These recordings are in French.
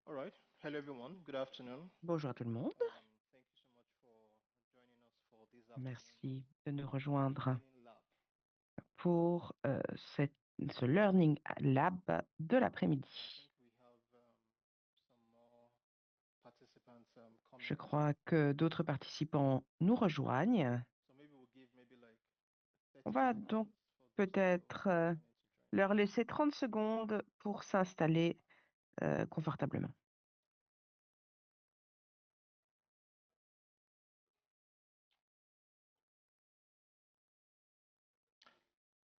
All right. Hello, everyone. Good afternoon. Bonjour à tout le monde. Thank you so much for joining us for this afternoon Merci de nous rejoindre Learning Lab. pour ce Learning Lab de I l'après-midi. think we have some more participants Je coming crois que d'autres participants nous rejoignent. so maybe we'll give maybe like On 30 va donc seconds for those who are peut-être planning to join. leur laisser 30 secondes pour s'installer confortablement.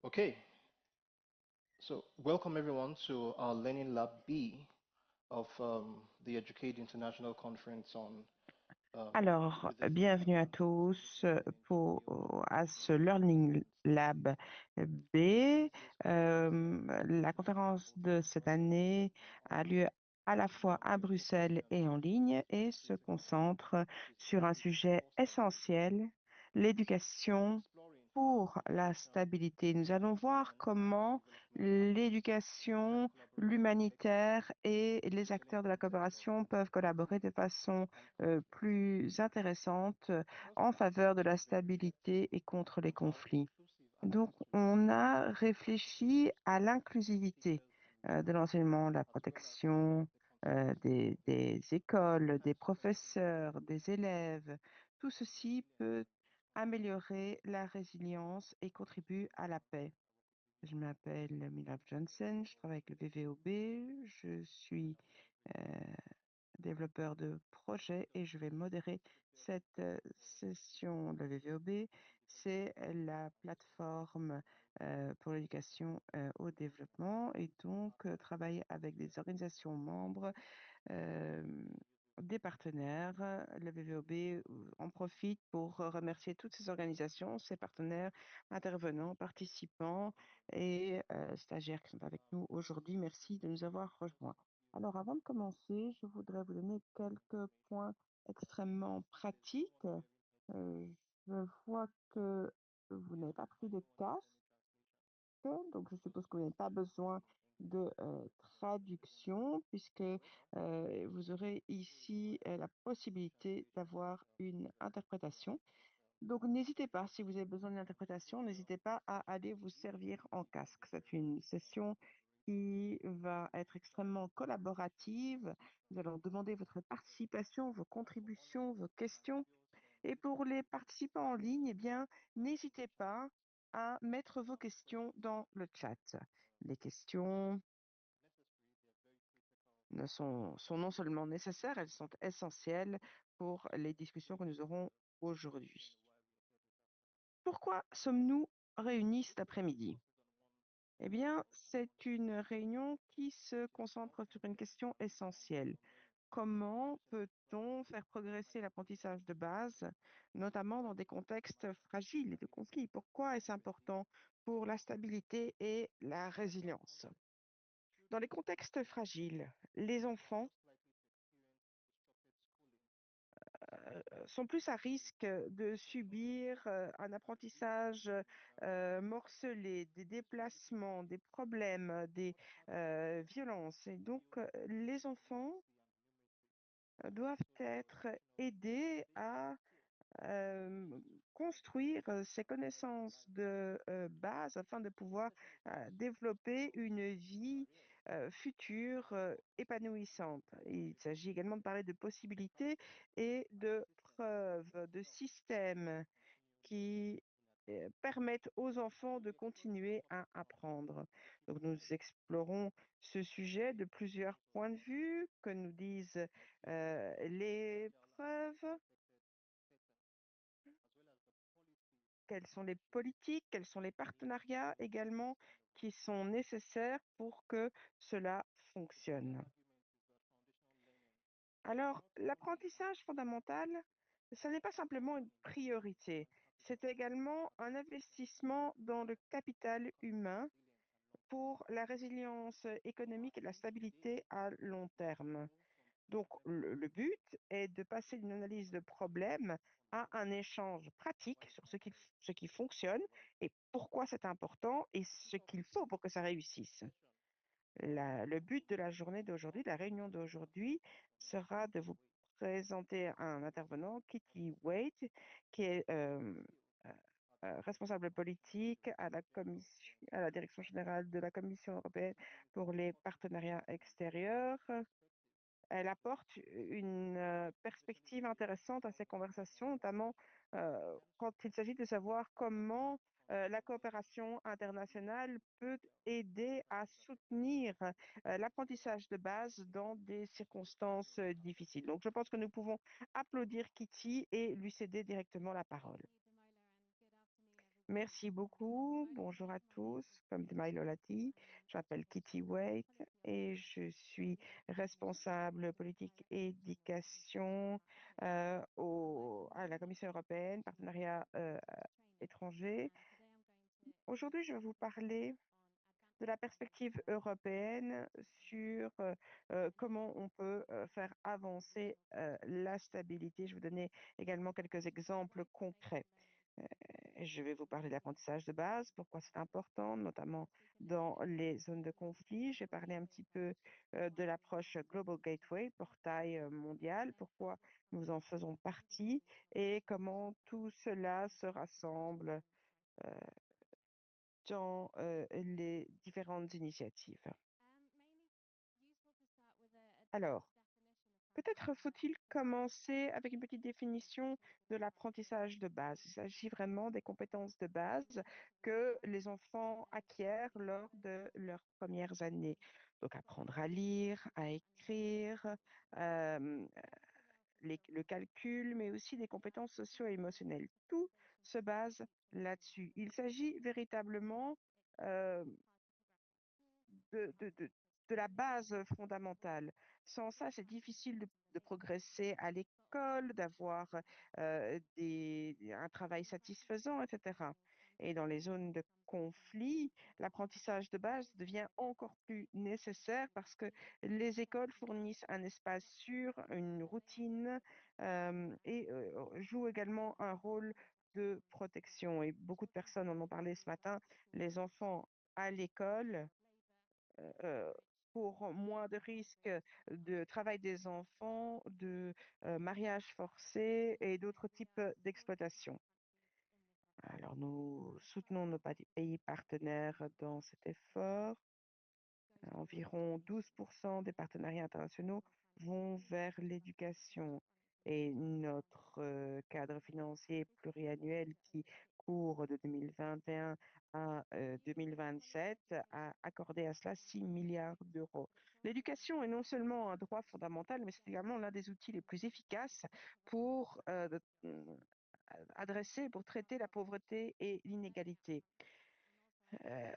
Okay. So welcome everyone to our Learning Lab B of the Educate International Conference on Alors, Redefine bienvenue à tous Education into a pour, New à ce Inclusive Learning and Lab Sustainable. B. This year's conference La is being conférence hosted de cette virtually année and a lieu online. à la We fois are à very Bruxelles fortunate that et en we have ligne some et se critical concentre sur un researchers sujet across the world essentiel, l'éducation exploring how pour la education, stabilité. Nous allons voir and comment development partners can l'éducation, collaborate l'humanitaire effectively et to les acteurs de la celebrate coopération peuvent collaborer prosperity de façon and conflict. plus intéressante Across the en faveur de conference, la we've been stabilité et reflecting contre les on how conflits. inclusive Donc, access to on education a réfléchi facilitates à growth for l'inclusivité teachers and learners, de l'enseignement, de la as well as protection the contribution des to écoles, des enhance productivity professeurs, des élèves. Tout and ceci resilience peut of améliorer la résilience et contribuer à la paix. Je m'appelle Milaf Johnson, je travaille avec le VVOB, je suis euh, développeur de projet et je vais modérer cette session de la VVOB. C'est la plateforme pour l'éducation au développement et donc travailler avec des organisations membres euh, des partenaires. Le VVOB en profite pour remercier toutes ces organisations, ces partenaires, intervenants, participants et stagiaires qui sont avec nous aujourd'hui. Merci de nous avoir rejoints. Alors, avant de commencer, je voudrais vous donner quelques points extrêmement pratiques. Je vois que vous n'avez pas pris de casque, donc je suppose que vous n'avez pas besoin de traduction puisque vous aurez ici la possibilité d'avoir une interprétation. Donc n'hésitez pas, si vous avez besoin d'une interprétation, n'hésitez pas à aller vous servir en casque. C'est une session qui va être extrêmement collaborative. Nous allons demander votre participation, vos contributions, vos questions. Et pour les participants en ligne, eh bien, n'hésitez pas à mettre vos questions dans le chat. Les questions sont non seulement nécessaires, elles sont essentielles pour les discussions que nous aurons aujourd'hui. Pourquoi sommes-nous réunis cet après-midi? Eh bien, c'est une réunion qui se concentre sur une question essentielle. Comment peut-on faire progresser l'apprentissage de base, notamment dans des contextes fragiles et de conflits? Pourquoi est-ce important pour la stabilité et la résilience? Dans les contextes fragiles, les enfants sont plus à risque de subir un apprentissage morcelé, des déplacements, des problèmes, des violences. Et donc, les enfants doivent être aidés à construire ces connaissances de base afin de pouvoir développer une vie future épanouissante. Il s'agit également de parler de possibilités et de preuves, de systèmes qui permettent aux enfants de continuer à apprendre. Donc nous explorons ce sujet de plusieurs points de vue, que nous disent les preuves, quelles sont les politiques, quels sont les partenariats également qui sont nécessaires pour que cela fonctionne. Alors, l'apprentissage fondamental, ce n'est pas simplement une priorité, c'est également un investissement dans le capital humain pour la résilience économique et la stabilité à long terme. Donc, le but est de passer d'une analyse de problème à un échange pratique sur ce qui fonctionne et pourquoi c'est important et ce qu'il faut pour que ça réussisse. Le but de la journée d'aujourd'hui, de la réunion d'aujourd'hui, sera de vous présenter un intervenant, Kitty Waite, qui est euh, responsable politique à à la direction générale de la Commission européenne pour les partenariats extérieurs. Elle apporte une perspective intéressante à ces conversations, notamment quand il s'agit de savoir comment la coopération internationale peut aider à soutenir l'apprentissage de base dans des circonstances difficiles. Donc, je pense que nous pouvons applaudir Kitty et lui céder directement la parole. Merci beaucoup. Bonjour à tous. Comme Demailo l'a dit, je m'appelle Kitty Waite et je suis responsable politique et éducation à la Commission européenne, partenariat étranger. Aujourd'hui, je vais vous parler de la perspective européenne sur comment on peut faire avancer la stabilité. Je vais vous donner également quelques exemples concrets. Euh, je vais vous parler de l'apprentissage de base, pourquoi c'est important, notamment dans les zones de conflit. Je vais parler un petit peu de l'approche Global Gateway, portail mondial, pourquoi nous en faisons partie et comment tout cela se rassemble euh, dans les différentes initiatives. Alors, peut-être faut-il commencer avec une petite définition de l'apprentissage de base. Il s'agit vraiment des compétences de base que les enfants acquièrent lors de leurs premières années. Donc, apprendre à lire, à écrire, euh, le calcul, mais aussi des compétences socio-émotionnelles. Tout se base là-dessus. Il s'agit véritablement euh, de, de, de, de la base fondamentale. Sans ça, c'est difficile de progresser à l'école, d'avoir un travail satisfaisant, etc. Et dans les zones de conflit, l'apprentissage de base devient encore plus nécessaire parce que les écoles fournissent un espace sûr, une routine jouent également un rôle de protection. Et beaucoup de personnes en ont parlé ce matin. Les enfants à l'école euh, pour moins de risques de travail des enfants, de mariage forcé et d'autres types d'exploitation. Alors, nous soutenons nos pays partenaires dans cet effort. Environ 12% des partenariats internationaux vont vers l'éducation et notre cadre financier pluriannuel qui court de 2021 à 2027 a accordé à cela 6 milliards d'euros. L'éducation est non seulement un droit fondamental, mais c'est également l'un des outils les plus efficaces pour adresser, pour traiter la pauvreté et l'inégalité. Euh,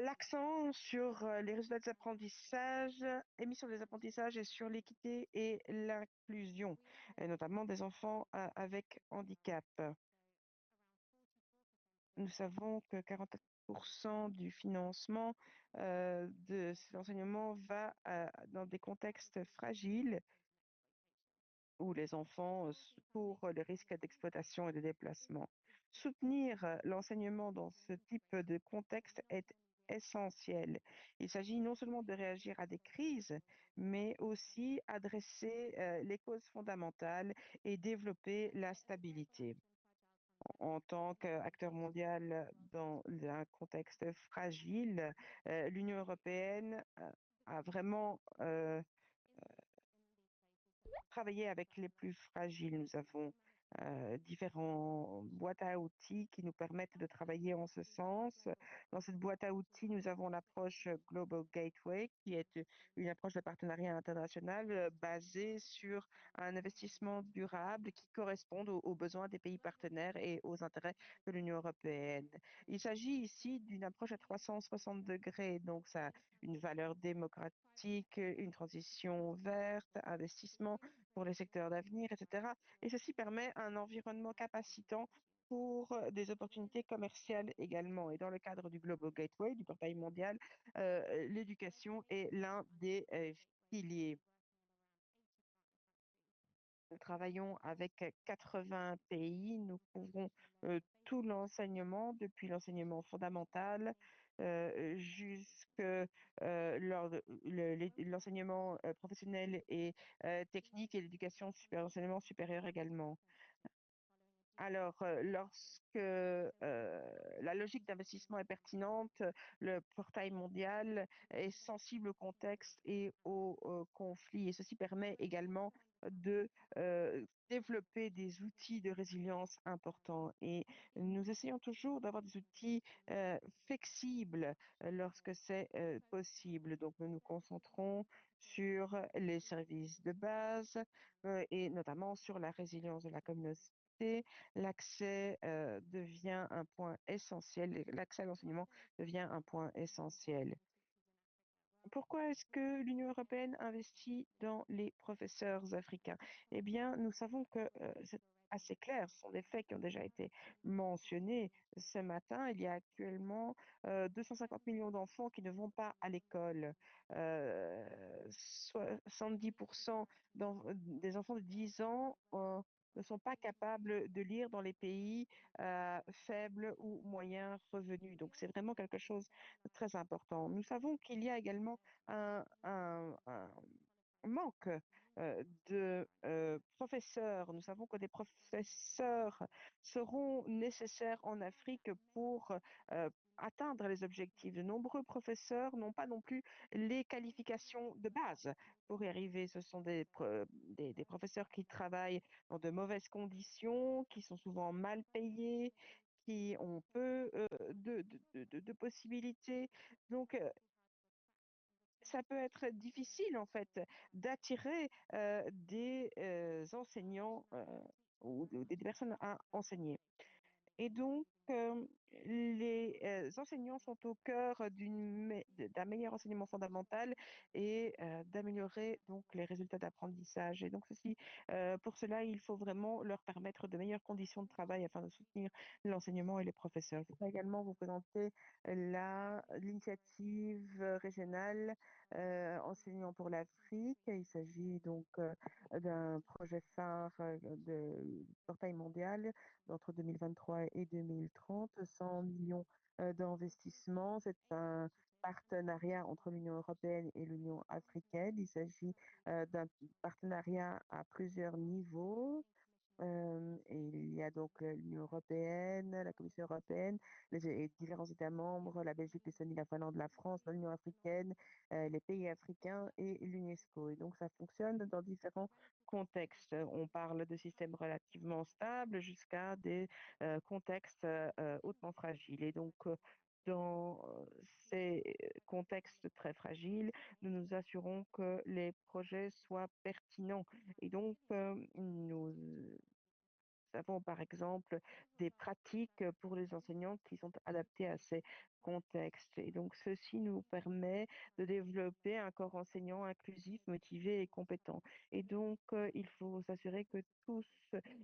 L'accent sur les résultats des apprentissages est mis sur les apprentissages et sur l'équité et l'inclusion, et notamment des enfants avec handicap. Nous savons que 44% du financement de cet enseignement va dans des contextes fragiles où les enfants courent les risques d'exploitation et de déplacement. Soutenir l'enseignement dans ce type de contexte est essentiel. Il s'agit non seulement de réagir à des crises, mais aussi adresser les causes fondamentales et développer la stabilité. En tant qu'acteur mondial dans un contexte fragile, l'Union européenne a vraiment travailler avec les plus fragiles. Nous avons différents boîtes à outils qui nous permettent de travailler en ce sens. Dans cette boîte à outils, nous avons l'approche Global Gateway, qui est une approche de partenariat international basée sur un investissement durable qui correspond aux besoins des pays partenaires et aux intérêts de l'Union européenne. Il s'agit ici d'une approche à 360 degrés, donc ça a une valeur démocratique, une transition verte, investissement pour les secteurs d'avenir, etc. Et ceci permet un environnement capacitant pour des opportunités commerciales également. Et dans le cadre du Global Gateway, du portail mondial, l'éducation est l'un des piliers. Nous travaillons avec 80 pays. Nous couvrons tout l'enseignement, depuis l'enseignement fondamental jusque lors de l'enseignement professionnel et technique et l'éducation supérieure, l'enseignement supérieur également. Alors, lorsque la logique d'investissement est pertinente, le portail mondial est sensible au contexte et au conflit. Et ceci permet également de développer des outils de résilience importants. Et nous essayons toujours d'avoir des outils flexibles lorsque c'est possible. Donc, nous nous concentrons sur les services de base et notamment sur la résilience de la communauté. L'accès devient un point essentiel, l'accès à l'enseignement devient un point essentiel. Pourquoi est-ce que l'Union européenne investit dans les professeurs africains? Eh bien, nous savons que c'est assez clair, ce sont des faits qui ont déjà été mentionnés ce matin. Il y a actuellement 250 millions d'enfants qui ne vont pas à l'école. 70% des enfants de 10 ans ne sont pas capables de lire dans les pays faibles ou moyens revenus. Donc, c'est vraiment quelque chose de très important. Nous savons qu'il y a également un manque de professeurs. Nous savons que des professeurs seront nécessaires en Afrique pour atteindre les objectifs. De nombreux professeurs n'ont pas non plus les qualifications de base pour y arriver. Ce sont des professeurs qui travaillent dans de mauvaises conditions, qui sont souvent mal payés, qui ont peu de possibilités. Donc, ça peut être difficile en fait d'attirer des enseignants ou des personnes à enseigner. Et donc, les enseignants sont au cœur d'un meilleur enseignement fondamental et d'améliorer donc les résultats d'apprentissage. Et donc, pour cela, il faut vraiment leur permettre de meilleures conditions de travail afin de soutenir l'enseignement et les professeurs. Je voudrais également vous présenter l'initiative régionale Enseignants pour l'Afrique. Il s'agit donc d'un projet phare de portail mondial entre 2023 et 2030, 100 millions d'investissements. C'est un partenariat entre l'Union européenne et l'Union africaine. Il s'agit d'un partenariat à plusieurs niveaux. Et il y a donc l'Union européenne, la Commission européenne, les différents États membres, la Belgique, l'Estonie, la Finlande, la France, l'Union africaine, les pays africains et l'UNESCO. Et donc ça fonctionne dans différents contextes. On parle de systèmes relativement stables jusqu'à des contextes hautement fragiles. Et donc dans ces contextes très fragiles, nous nous assurons que les projets soient pertinents. Et donc, nous avons par exemple des pratiques pour les enseignants qui sont adaptées à ces contextes. Et donc, ceci nous permet de développer un corps enseignant inclusif, motivé et compétent. Et donc, il faut s'assurer que tous,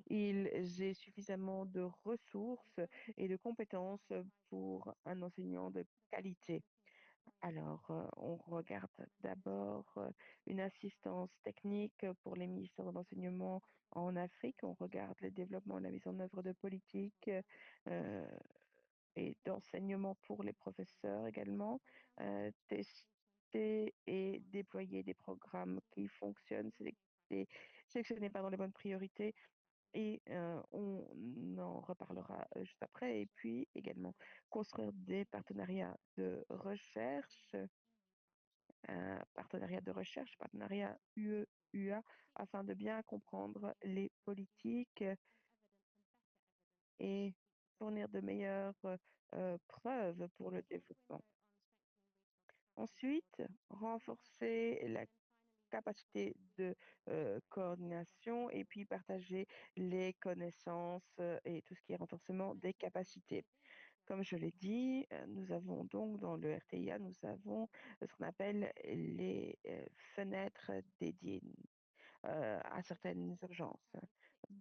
ils aient suffisamment de ressources et de compétences pour un enseignant de qualité. Alors, on regarde d'abord une assistance technique pour les ministères de l'enseignement en Afrique. On regarde le développement et la mise en œuvre de politiques euh, et d'enseignement pour les professeurs également. Tester et déployer des programmes qui fonctionnent, sélectionner pardon, les bonnes priorités et on en reparlera juste après. Et puis également construire des partenariat UE-UA, afin de bien comprendre les politiques et fournir de meilleures preuves pour le développement. Ensuite, renforcer la capacité de coordination et puis partager les connaissances et tout ce qui est renforcement des capacités. Comme je l'ai dit, nous avons donc dans le RTIA, nous avons ce qu'on appelle les fenêtres dédiées à certaines urgences.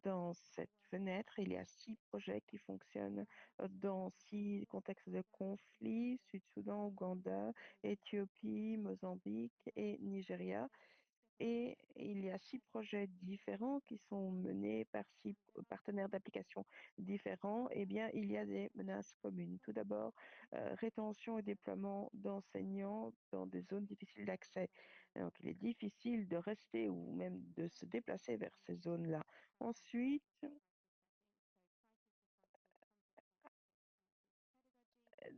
Dans cette fenêtre, il y a 6 projets qui fonctionnent dans 6 contextes de conflit: Sud-Soudan, Ouganda, Éthiopie, Mozambique et Nigeria. et il y a 6 projets différents qui sont menés par 6 partenaires d'application différents. Eh bien, il y a des menaces communes. Tout d'abord, rétention et déploiement d'enseignants dans des zones difficiles d'accès. Donc, il est difficile de rester ou même de se déplacer vers ces zones-là. Ensuite,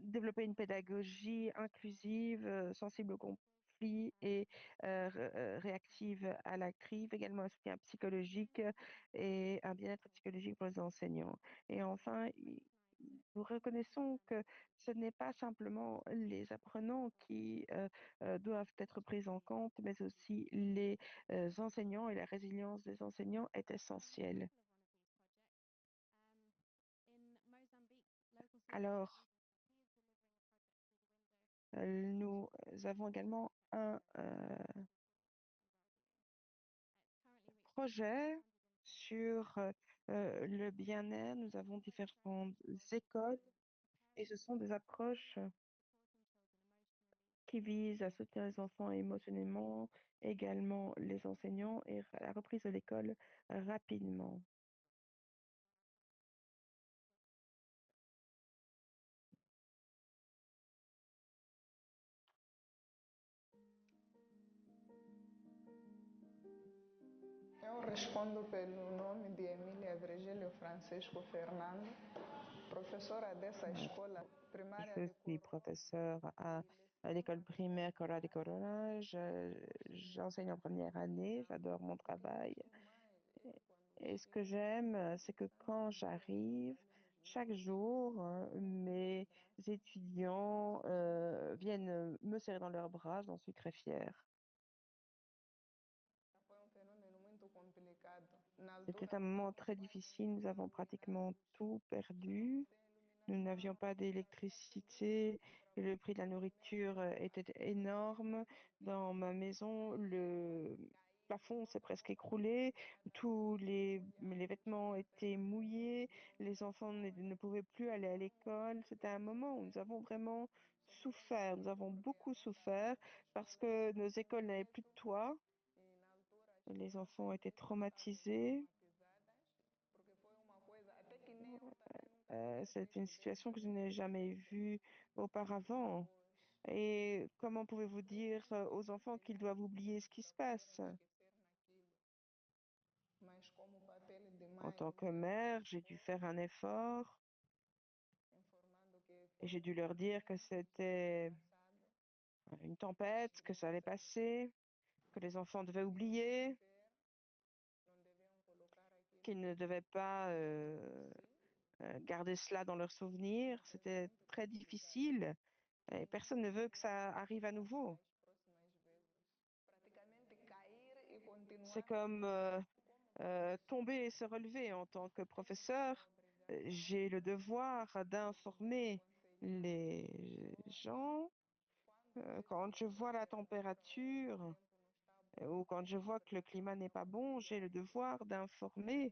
développer une pédagogie inclusive, sensible au conflit et réactive à la crise, également un soutien psychologique et un bien-être psychologique pour les enseignants. Et enfin, nous reconnaissons que ce n'est pas simplement les apprenants qui doivent être pris en compte, mais aussi les enseignants, et la résilience des enseignants est essentielle. Alors, nous avons également un projet sur le bien-être. Nous avons différentes écoles et ce sont des approches qui visent à soutenir les enfants émotionnellement, également les enseignants et la reprise de l'école rapidement. Eu respondo pelo nome de Emília Virgílio Francisco Fernando, professora dessa escola primária Je de suis Coroa. professeur à l'école primaire Cora de Corona. J'enseigne en première année, j'adore mon travail. Et ce que j'aime, c'est que quand j'arrive, chaque jour, mes étudiants viennent me serrer dans leurs bras, j'en suis très fière. Foi fenômeno muito complicado. Na C'était altura, un moment très difficile, nous avons pratiquement tout perdu. Nous n'avions pas d'électricité, le prix de la nourriture était énorme. Dans ma maison, le plafond s'est presque écroulé, tous les vêtements étaient mouillés, les enfants ne pouvaient plus aller à l'école. C'était un moment où nous avons vraiment souffert, nous avons beaucoup souffert parce que nos écoles n'avaient plus de toit, les enfants étaient traumatisés. porque foi uma coisa, até que nem eu também nunca C'est une situation que je n'ai jamais vue auparavant. Et comment pouvez-vous dire aux enfants qu'ils doivent oublier ce qui se passe? esquecer naquilo. Mas como papel de En mãe, tant que mère, j'ai dû faire un effort informando que et foi j'ai dû leur dire que c'était passado, une tempête, que ça allait passer, que les enfants devaient oublier, não deviam colocar aquilo qu'ils ne devaient pas si, garder cela dans leurs souvenirs. C'était très difficile et personne ne veut que ça arrive à nouveau. as próximas vezes. Praticamente cair e C'est continuar. comme tomber et se relever en tant que professeur. J'ai le devoir d'informer les gens quand je vois la température ou quand je vois que le climat n'est pas bon, j'ai le devoir d'informer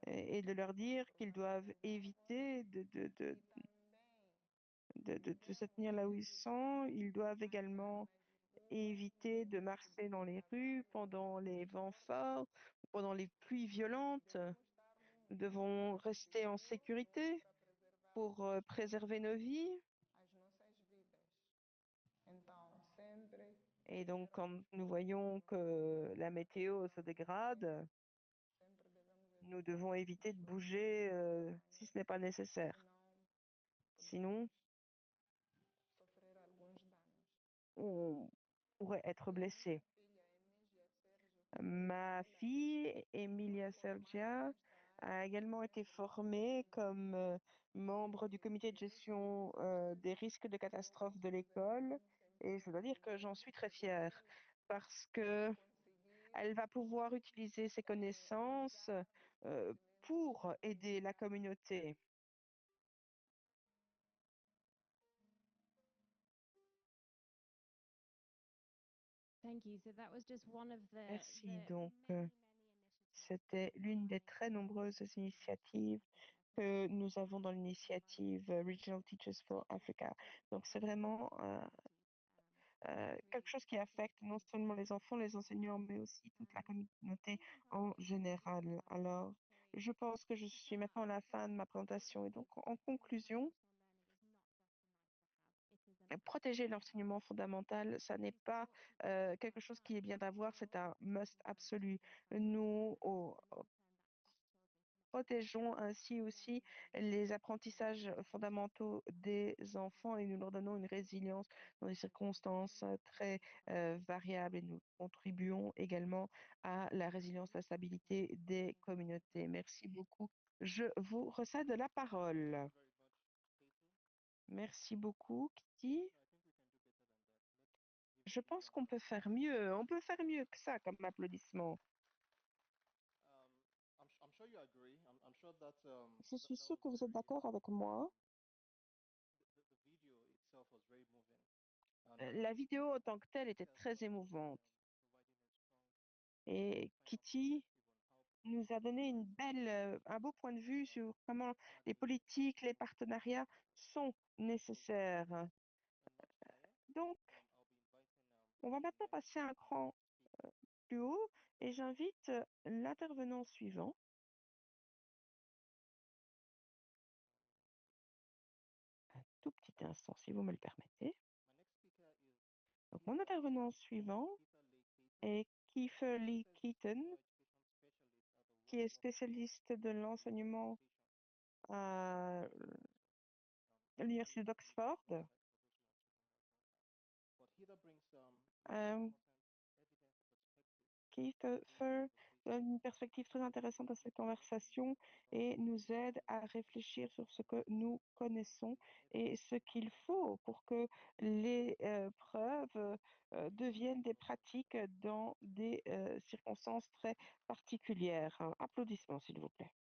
et de leur dire qu'ils doivent éviter de se tenir là où ils sont. Ils doivent également éviter de marcher dans les rues pendant les vents forts, pendant les pluies violentes. Nous devons rester en sécurité pour préserver nos vies. As nossas vidas. Então, sempre Et donc, quand nous voyons que la météo se dégrade, sempre devemos nous devons éviter de bouger si ce n'est pas nécessaire. senão Sinon, sofrer alguns danos. on pourrait être E a blessé. minha filha, Emília Sérgio, Ma fille, Emilia Sergia, a également été formée comme membre du comité de gestion des risques de catastrophe de l'école. Et je dois dire que j'en suis très fière parce que elle va pouvoir utiliser ses connaissances pour aider la communauté. Thank you. So that was just one of Merci. the Donc, many c'était l'une des très nombreuses initiatives que nous avons dans l'initiative Regional Teachers for Africa. Donc, c'est vraiment quelque chose qui affecte non seulement les enfants, les enseignants, mais aussi toute la communauté en général. Alors, je pense que je suis maintenant à la fin de ma présentation et donc en conclusion, protéger l'enseignement fondamental, ça n'est pas quelque chose qui est bien d'avoir, c'est un must absolu. Nous protégeons ainsi aussi les apprentissages fondamentaux des enfants et nous leur donnons une résilience dans des circonstances très variables et nous contribuons également à la résilience, la stabilité des communautés. Merci beaucoup. Je vous recède la parole. Merci beaucoup, Kitty. Je pense qu'on peut faire mieux. On peut faire mieux que ça comme applaudissement. I'm sure you agree. I'm sure that Je suis sûre que vous êtes d'accord avec moi. the video itself was very moving. And La vidéo en tant que telle était très émouvante. Et Kitty nous a donné un beau point de vue sur comment les politiques, les partenariats sont nécessaires. Donc, on va maintenant passer un cran plus haut et j'invite l'intervenant suivant. Un tout petit instant, si vous me le permettez. Donc, mon intervenant suivant est Kiefer Lee Keaton, qui est spécialiste de l'enseignement à l'Université d'Oxford. Kiefer donne une perspective très intéressante à cette conversation et nous aide à réfléchir sur ce que nous connaissons et ce qu'il faut pour que les preuves deviennent des pratiques dans des circonstances très particulières. Applaudissements, s'il vous plaît.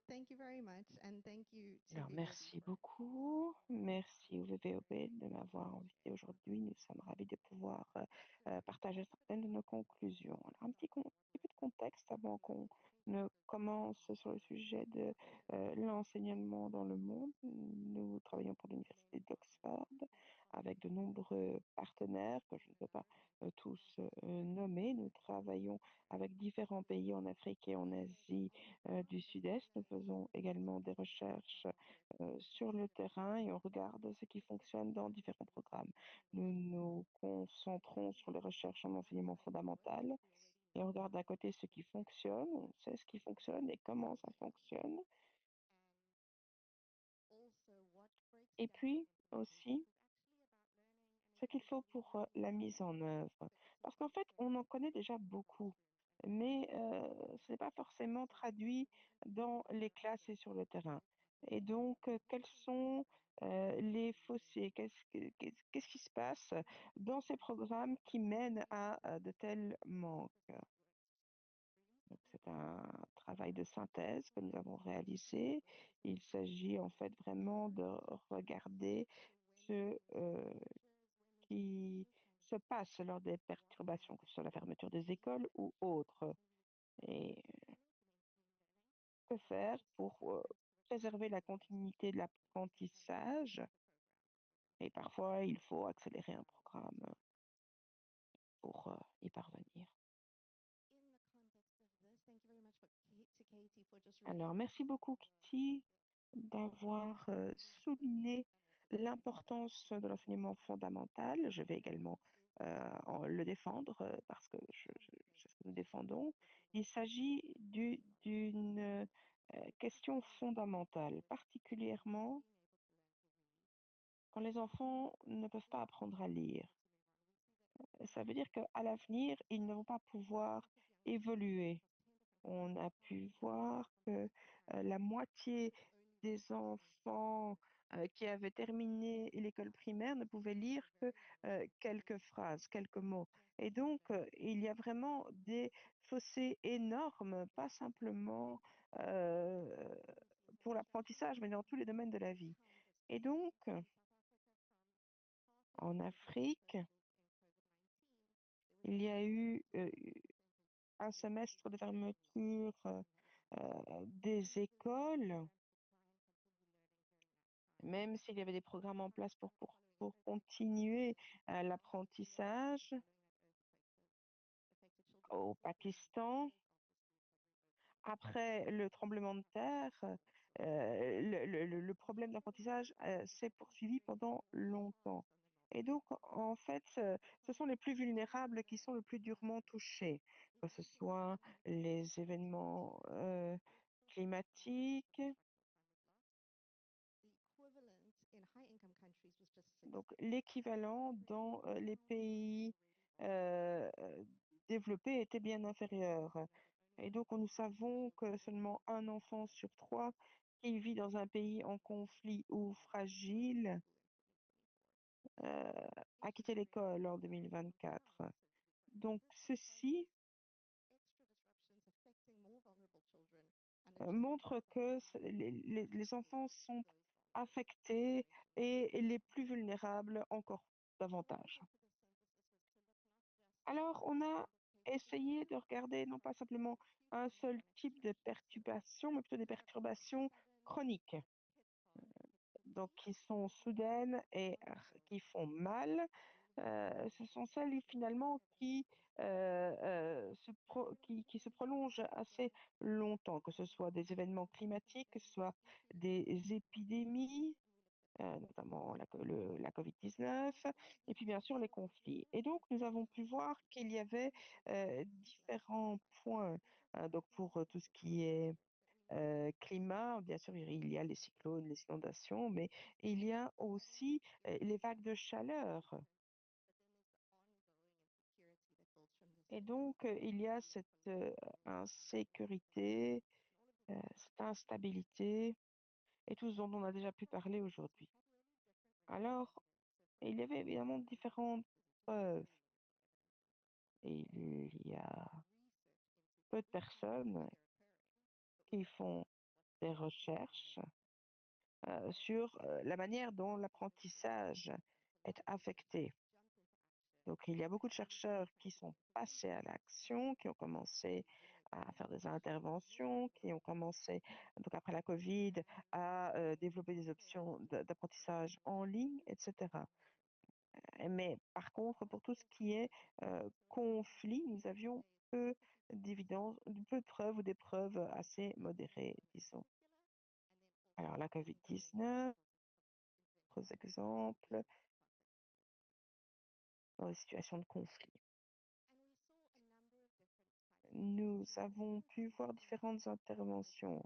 Thank you very much, and thank you to Alors, VVOB. merci beaucoup. Merci au VVOB de m'avoir invité aujourd'hui. Nous sommes ravis de pouvoir partager certaines de nos conclusions. Alors, petit peu de contexte avant qu'on ne commence sur le sujet de l'enseignement dans le monde. Nous travaillons pour l'Université d'Oxford avec de nombreux partenaires que je ne peux pas tous nommer. Nous travaillons avec différents pays en Afrique et en Asie du Sud-Est. Nous faisons également des recherches sur le terrain et on regarde ce qui fonctionne dans différents programmes. Nous nous concentrons sur les recherches en enseignement fondamental et on regarde à côté ce qui fonctionne, on sait ce qui fonctionne et comment ça fonctionne. Et puis aussi ce qu'il faut pour la mise en œuvre. Parce qu'en fait, on en connaît déjà beaucoup, mais ce n'est pas forcément traduit dans les classes et sur le terrain. Et donc, quels sont les fossés? Qu'est-ce qui se passe dans ces programmes qui mènent à de tels manques? Donc, c'est un travail de synthèse que nous avons réalisé. Il s'agit en fait vraiment de regarder ce qui se passe lors des perturbations, que ce soit la fermeture des écoles ou autres. Et que faire pour préserver la continuité de l'apprentissage? Et parfois, il faut accélérer un programme pour y parvenir. Alors, merci beaucoup, Kitty, d'avoir souligné l'importance de l'enseignement fondamental. Je vais également le défendre parce que c'est ce que nous défendons. Il s'agit d'une question fondamentale, particulièrement quand les enfants ne peuvent pas apprendre à lire. Ça veut dire qu'à l'avenir, ils ne vont pas pouvoir évoluer. On a pu voir que la moitié des enfants qui avaient terminé l'école primaire ne pouvaient lire que quelques phrases, quelques mots. Et donc, il y a vraiment des fossés énormes, pas simplement pour l'apprentissage, mais dans tous les domaines de la vie. Et donc, en Afrique, il y a eu un semestre de fermeture des écoles, même s'il y avait des programmes en place pour continuer l'apprentissage au Pakistan. Après le tremblement de terre, le problème d'apprentissage s'est poursuivi pendant longtemps. Et donc, en fait, ce sont les plus vulnérables qui sont le plus durement touchés, que ce soit les événements climatiques. Donc, l'équivalent dans les pays euh, euh, développés était bien inférieur. Et donc, nous savons que seulement un enfant sur trois qui vit dans un pays en conflit ou fragile euh, a quitté l'école en 2024. Donc, ceci montre que les enfants sont affectés et les plus vulnérables encore davantage. Alors, on a essayé de regarder non pas simplement un seul type de perturbation, mais plutôt des perturbations chroniques, donc qui sont soudaines et qui font mal. Ce sont celles finalement qui se prolongent assez longtemps, que ce soit des événements climatiques, que ce soit des épidémies, notamment la COVID-19, et puis bien sûr les conflits. Et donc nous avons pu voir qu'il y avait différents points. Donc pour tout ce qui est climat, bien sûr, il y a les cyclones, les inondations, mais il y a aussi les vagues de chaleur. Et donc, il y a cette insécurité, cette instabilité, et tout ce dont on a déjà pu parler aujourd'hui. Alors, il y avait évidemment différentes preuves. Et il y a peu de personnes qui font des recherches sur la manière dont l'apprentissage est affecté. Donc, il y a beaucoup de chercheurs qui sont passés à l'action, qui ont commencé à faire des interventions, qui ont commencé, donc après la COVID, à développer des options d'apprentissage en ligne, etc. Mais par contre, pour tout ce qui est conflit, nous avions peu d'évidence, peu de preuves ou des preuves assez modérées, disons. Alors, la COVID-19, autres exemples, dans des situations de conflit. Nous avons pu voir différentes interventions.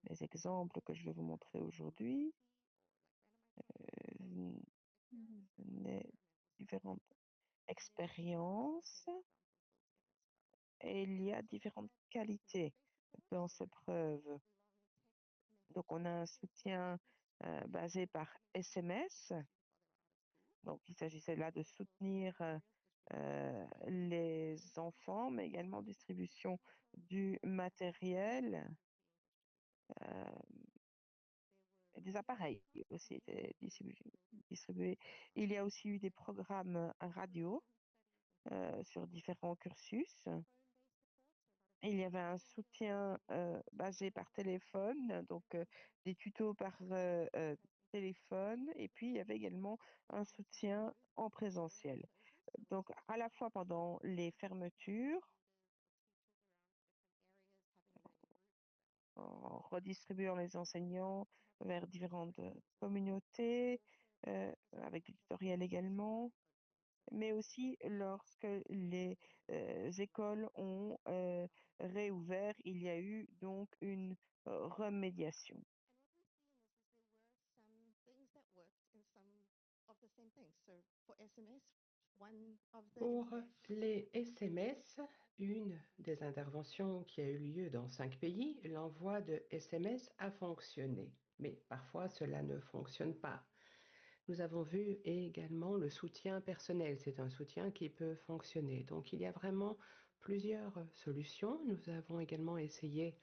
Les exemples que je vais vous montrer aujourd'hui, les différentes expériences, et il y a différentes qualités dans ces preuves. Donc, on a un soutien basé par SMS. Donc, il s'agissait là de soutenir les enfants, mais également distribution du matériel, des appareils aussi étaient distribués. Il y a aussi eu des programmes radio sur différents cursus. Il y avait un soutien basé par téléphone, donc des tutos par téléphone, et puis il y avait également un soutien en présentiel. Donc à la fois pendant les fermetures, en redistribuant les enseignants vers différentes communautés, avec des tutoriels également, mais aussi lorsque les écoles ont réouvert, il y a eu donc une remédiation. Pour les SMS, une des interventions qui a eu lieu dans 5 pays, l'envoi de SMS a fonctionné. Mais parfois, cela ne fonctionne pas. Nous avons vu également le soutien personnel. C'est un soutien qui peut fonctionner. Donc, il y a vraiment plusieurs solutions. Nous avons également essayé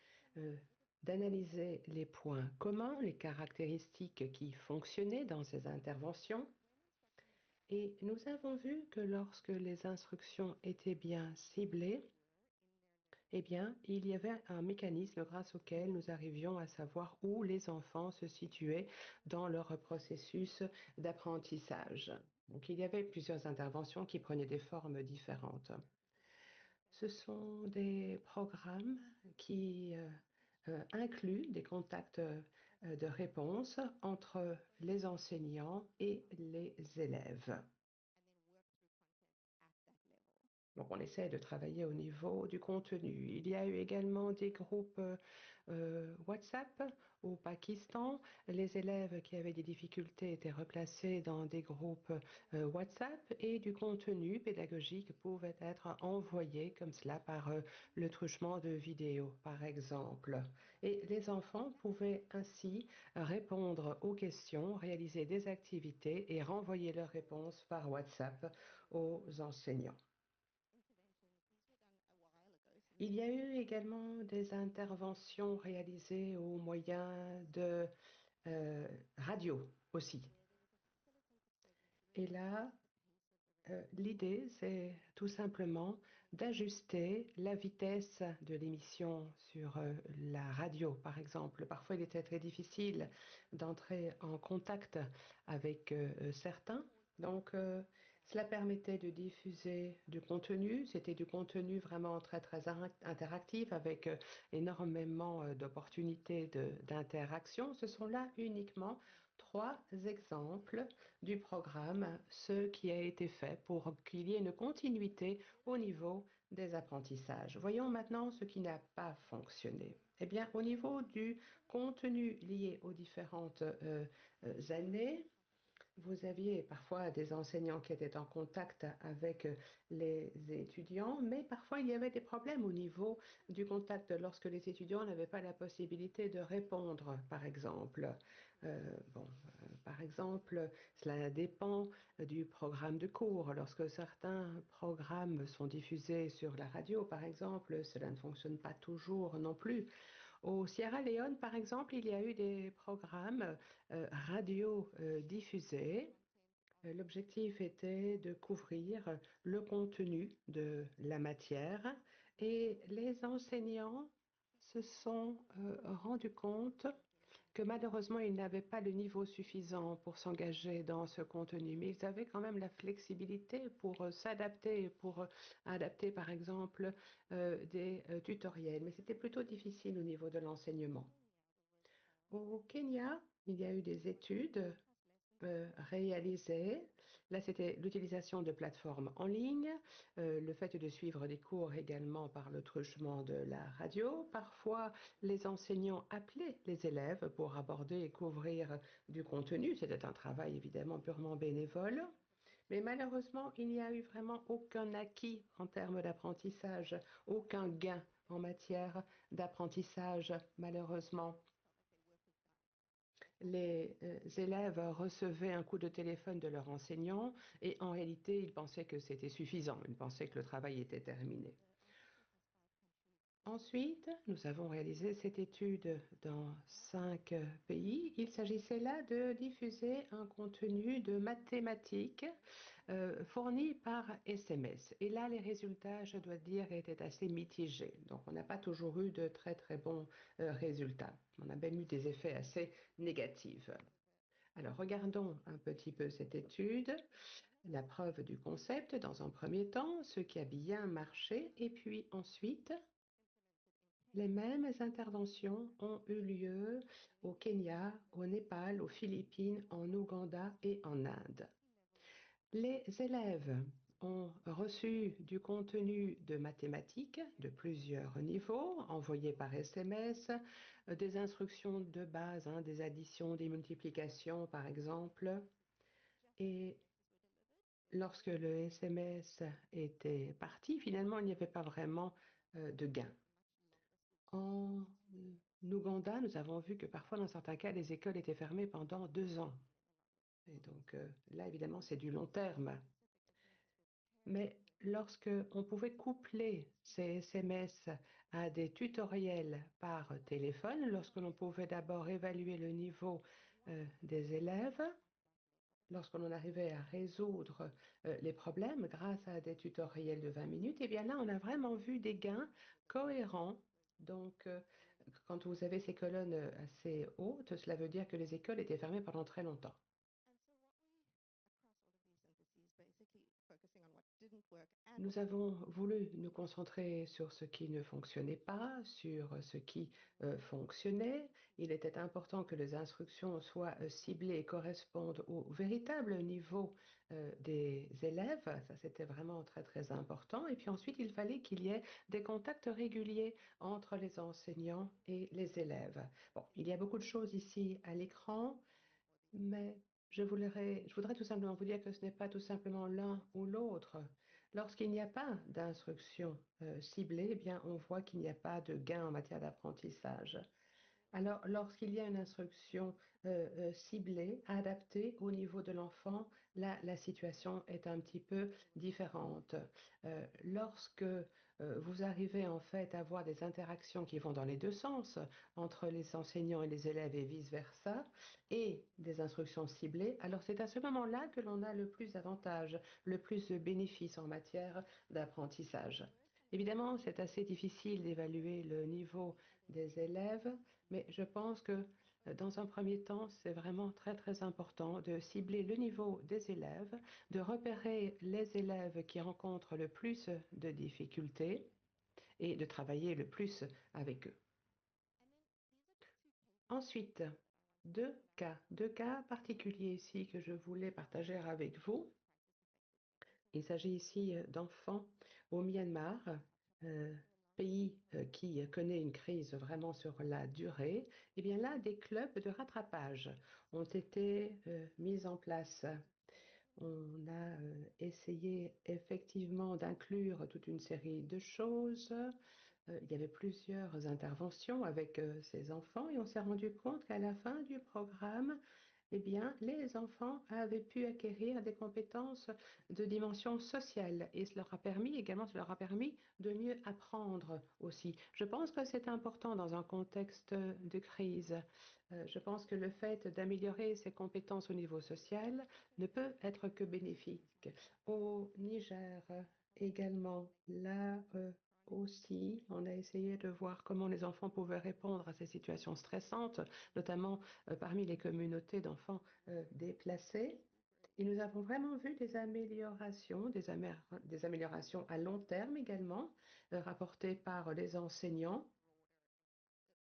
d'analyser les points communs, les caractéristiques qui fonctionnaient dans ces interventions. Et nous avons vu que lorsque les instructions étaient bien ciblées, eh bien, il y avait un mécanisme grâce auquel nous arrivions à savoir où les enfants se situaient dans leur processus d'apprentissage. Donc, il y avait plusieurs interventions qui prenaient des formes différentes. Ce sont des programmes qui incluent des contacts de réponse entre les enseignants et les élèves. Donc, on essaie de travailler au niveau du contenu. Il y a eu également des groupes WhatsApp au Pakistan. Les élèves qui avaient des difficultés étaient replacés dans des groupes WhatsApp et du contenu pédagogique pouvait être envoyé comme cela par le truchement de vidéos, par exemple. Et les enfants pouvaient ainsi répondre aux questions, réaliser des activités et renvoyer leurs réponses par WhatsApp aux enseignants. Il y a eu également des interventions réalisées au moyen de radio aussi. Et là, l'idée, c'est tout simplement d'ajuster la vitesse de l'émission sur la radio, par exemple. Parfois, il était très difficile d'entrer en contact avec certains. Donc, cela permettait de diffuser du contenu. C'était du contenu vraiment très, très interactif avec énormément d'opportunités d'interaction. Ce sont là uniquement 3 exemples du programme, ce qui a été fait pour qu'il y ait une continuité au niveau des apprentissages. Voyons maintenant ce qui n'a pas fonctionné. Eh bien, au niveau du contenu lié aux différentes années, vous aviez parfois des enseignants qui étaient en contact avec les étudiants, mais parfois il y avait des problèmes au niveau du contact lorsque les étudiants n'avaient pas la possibilité de répondre, par exemple. Par exemple, cela dépend du programme de cours. Lorsque certains programmes sont diffusés sur la radio, par exemple, cela ne fonctionne pas toujours non plus. Au Sierra Leone, par exemple, il y a eu des programmes radio diffusés. L'objectif était de couvrir le contenu de la matière et les enseignants se sont rendus compte que malheureusement, ils n'avaient pas le niveau suffisant pour s'engager dans ce contenu, mais ils avaient quand même la flexibilité pour s'adapter, pour adapter par exemple des tutoriels, mais c'était plutôt difficile au niveau de l'enseignement. Au Kenya, il y a eu des études réalisées. Là, c'était l'utilisation de plateformes en ligne, le fait de suivre des cours également par le truchement de la radio. Parfois, les enseignants appelaient les élèves pour aborder et couvrir du contenu. C'était un travail évidemment purement bénévole. Mais malheureusement, il n'y a eu vraiment aucun acquis en termes d'apprentissage, aucun gain en matière d'apprentissage, malheureusement. Les élèves recevaient un coup de téléphone de leur enseignant et en réalité, ils pensaient que c'était suffisant. Ils pensaient que le travail était terminé. Ensuite, nous avons réalisé cette étude dans 5 pays. Il s'agissait là de diffuser un contenu de mathématiques fourni par SMS. Et là, les résultats, je dois dire, étaient assez mitigés. Donc, on n'a pas toujours eu de très, très bons résultats. On a même eu des effets assez négatifs. Alors, regardons un petit peu cette étude. La preuve du concept dans un premier temps, ce qui a bien marché, et puis ensuite, les mêmes interventions ont eu lieu au Kenya, au Népal, aux Philippines, en Ouganda et en Inde. Les élèves ont reçu du contenu de mathématiques de plusieurs niveaux, envoyés par SMS, des instructions de base, des additions, des multiplications par exemple. Et lorsque le SMS était parti, finalement, il n'y avait pas vraiment de gain. En Ouganda, nous avons vu que parfois, dans certains cas, les écoles étaient fermées pendant 2 ans. Et donc là, évidemment, c'est du long terme. Mais lorsque on pouvait coupler ces SMS à des tutoriels par téléphone, lorsque l'on pouvait d'abord évaluer le niveau des élèves, lorsqu'on en arrivait à résoudre les problèmes grâce à des tutoriels de 20 minutes, eh bien là, on a vraiment vu des gains cohérents. Donc, quand vous avez ces colonnes assez hautes, cela veut dire que les écoles étaient fermées pendant très longtemps. Nous avons voulu nous concentrer sur ce qui ne fonctionnait pas, sur ce qui fonctionnait. Il était important que les instructions soient ciblées et correspondent au véritable niveau des élèves. Ça, c'était vraiment très, très important. Et puis ensuite, il fallait qu'il y ait des contacts réguliers entre les enseignants et les élèves. Bon, il y a beaucoup de choses ici à l'écran, mais je voudrais tout simplement vous dire que ce n'est pas tout simplement l'un ou l'autre. Lorsqu'il n'y a pas d'instruction ciblée, eh bien, on voit qu'il n'y a pas de gain en matière d'apprentissage. Alors, lorsqu'il y a une instruction ciblée, adaptée au niveau de l'enfant, là, la situation est un petit peu différente. Lorsque vous arrivez en fait à avoir des interactions qui vont dans les deux sens, entre les enseignants et les élèves et vice-versa, et des instructions ciblées, alors c'est à ce moment-là que l'on a le plus d'avantages, le plus de bénéfices en matière d'apprentissage. Évidemment, c'est assez difficile d'évaluer le niveau des élèves, mais je pense que dans un premier temps, c'est vraiment très très important de cibler le niveau des élèves, de repérer les élèves qui rencontrent le plus de difficultés et de travailler le plus avec eux. Ensuite, deux cas particuliers ici que je voulais partager avec vous. Il s'agit ici d'enfants au Myanmar, pays qui connaît une crise vraiment sur la durée. Et bien là, des clubs de rattrapage ont été mis en place. On a essayé effectivement d'inclure toute une série de choses. Il y avait plusieurs interventions avec ces enfants et on s'est rendu compte qu'à la fin du programme, eh bien, les enfants avaient pu acquérir des compétences de dimension sociale et cela leur a permis de mieux apprendre aussi. Je pense que c'est important dans un contexte de crise. Je pense que le fait d'améliorer ses compétences au niveau social ne peut être que bénéfique. Au Niger également, là aussi, on a essayé de voir comment les enfants pouvaient répondre à ces situations stressantes, notamment parmi les communautés d'enfants déplacés. Et nous avons vraiment vu des améliorations, des améliorations à long terme également, rapportées par les enseignants.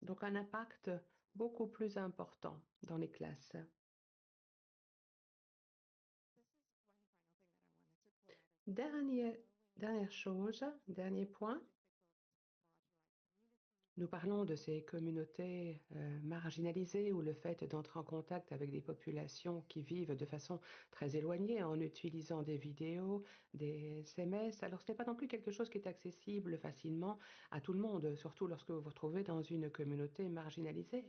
Donc un impact beaucoup plus important dans les classes. Dernière chose, dernier point. Nous parlons de ces communautés marginalisées où le fait d'entrer en contact avec des populations qui vivent de façon très éloignée en utilisant des vidéos, des SMS. Alors ce n'est pas non plus quelque chose qui est accessible facilement à tout le monde, surtout lorsque vous vous retrouvez dans une communauté marginalisée.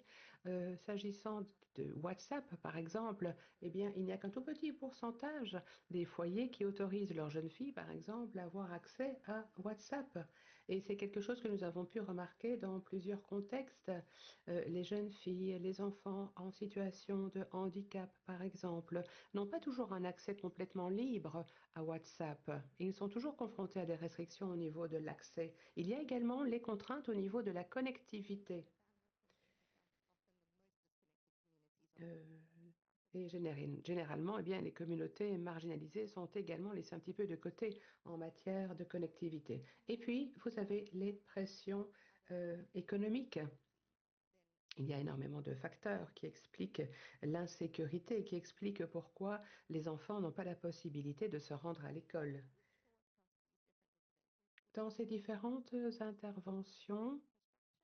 S'agissant de WhatsApp, par exemple, eh bien, il n'y a qu'un tout petit pourcentage des foyers qui autorisent leurs jeunes filles, par exemple, à avoir accès à WhatsApp. Et c'est quelque chose que nous avons pu remarquer dans plusieurs contextes. Les jeunes filles, les enfants en situation de handicap, par exemple, n'ont pas toujours un accès complètement libre à WhatsApp. Ils sont toujours confrontés à des restrictions au niveau de l'accès. Il y a également les contraintes au niveau de la connectivité. Et généralement, eh bien, les communautés marginalisées sont également laissées un petit peu de côté en matière de connectivité. Et puis, vous avez les pressions économiques. Il y a énormément de facteurs qui expliquent l'insécurité, qui expliquent pourquoi les enfants n'ont pas la possibilité de se rendre à l'école. Dans ces différentes interventions,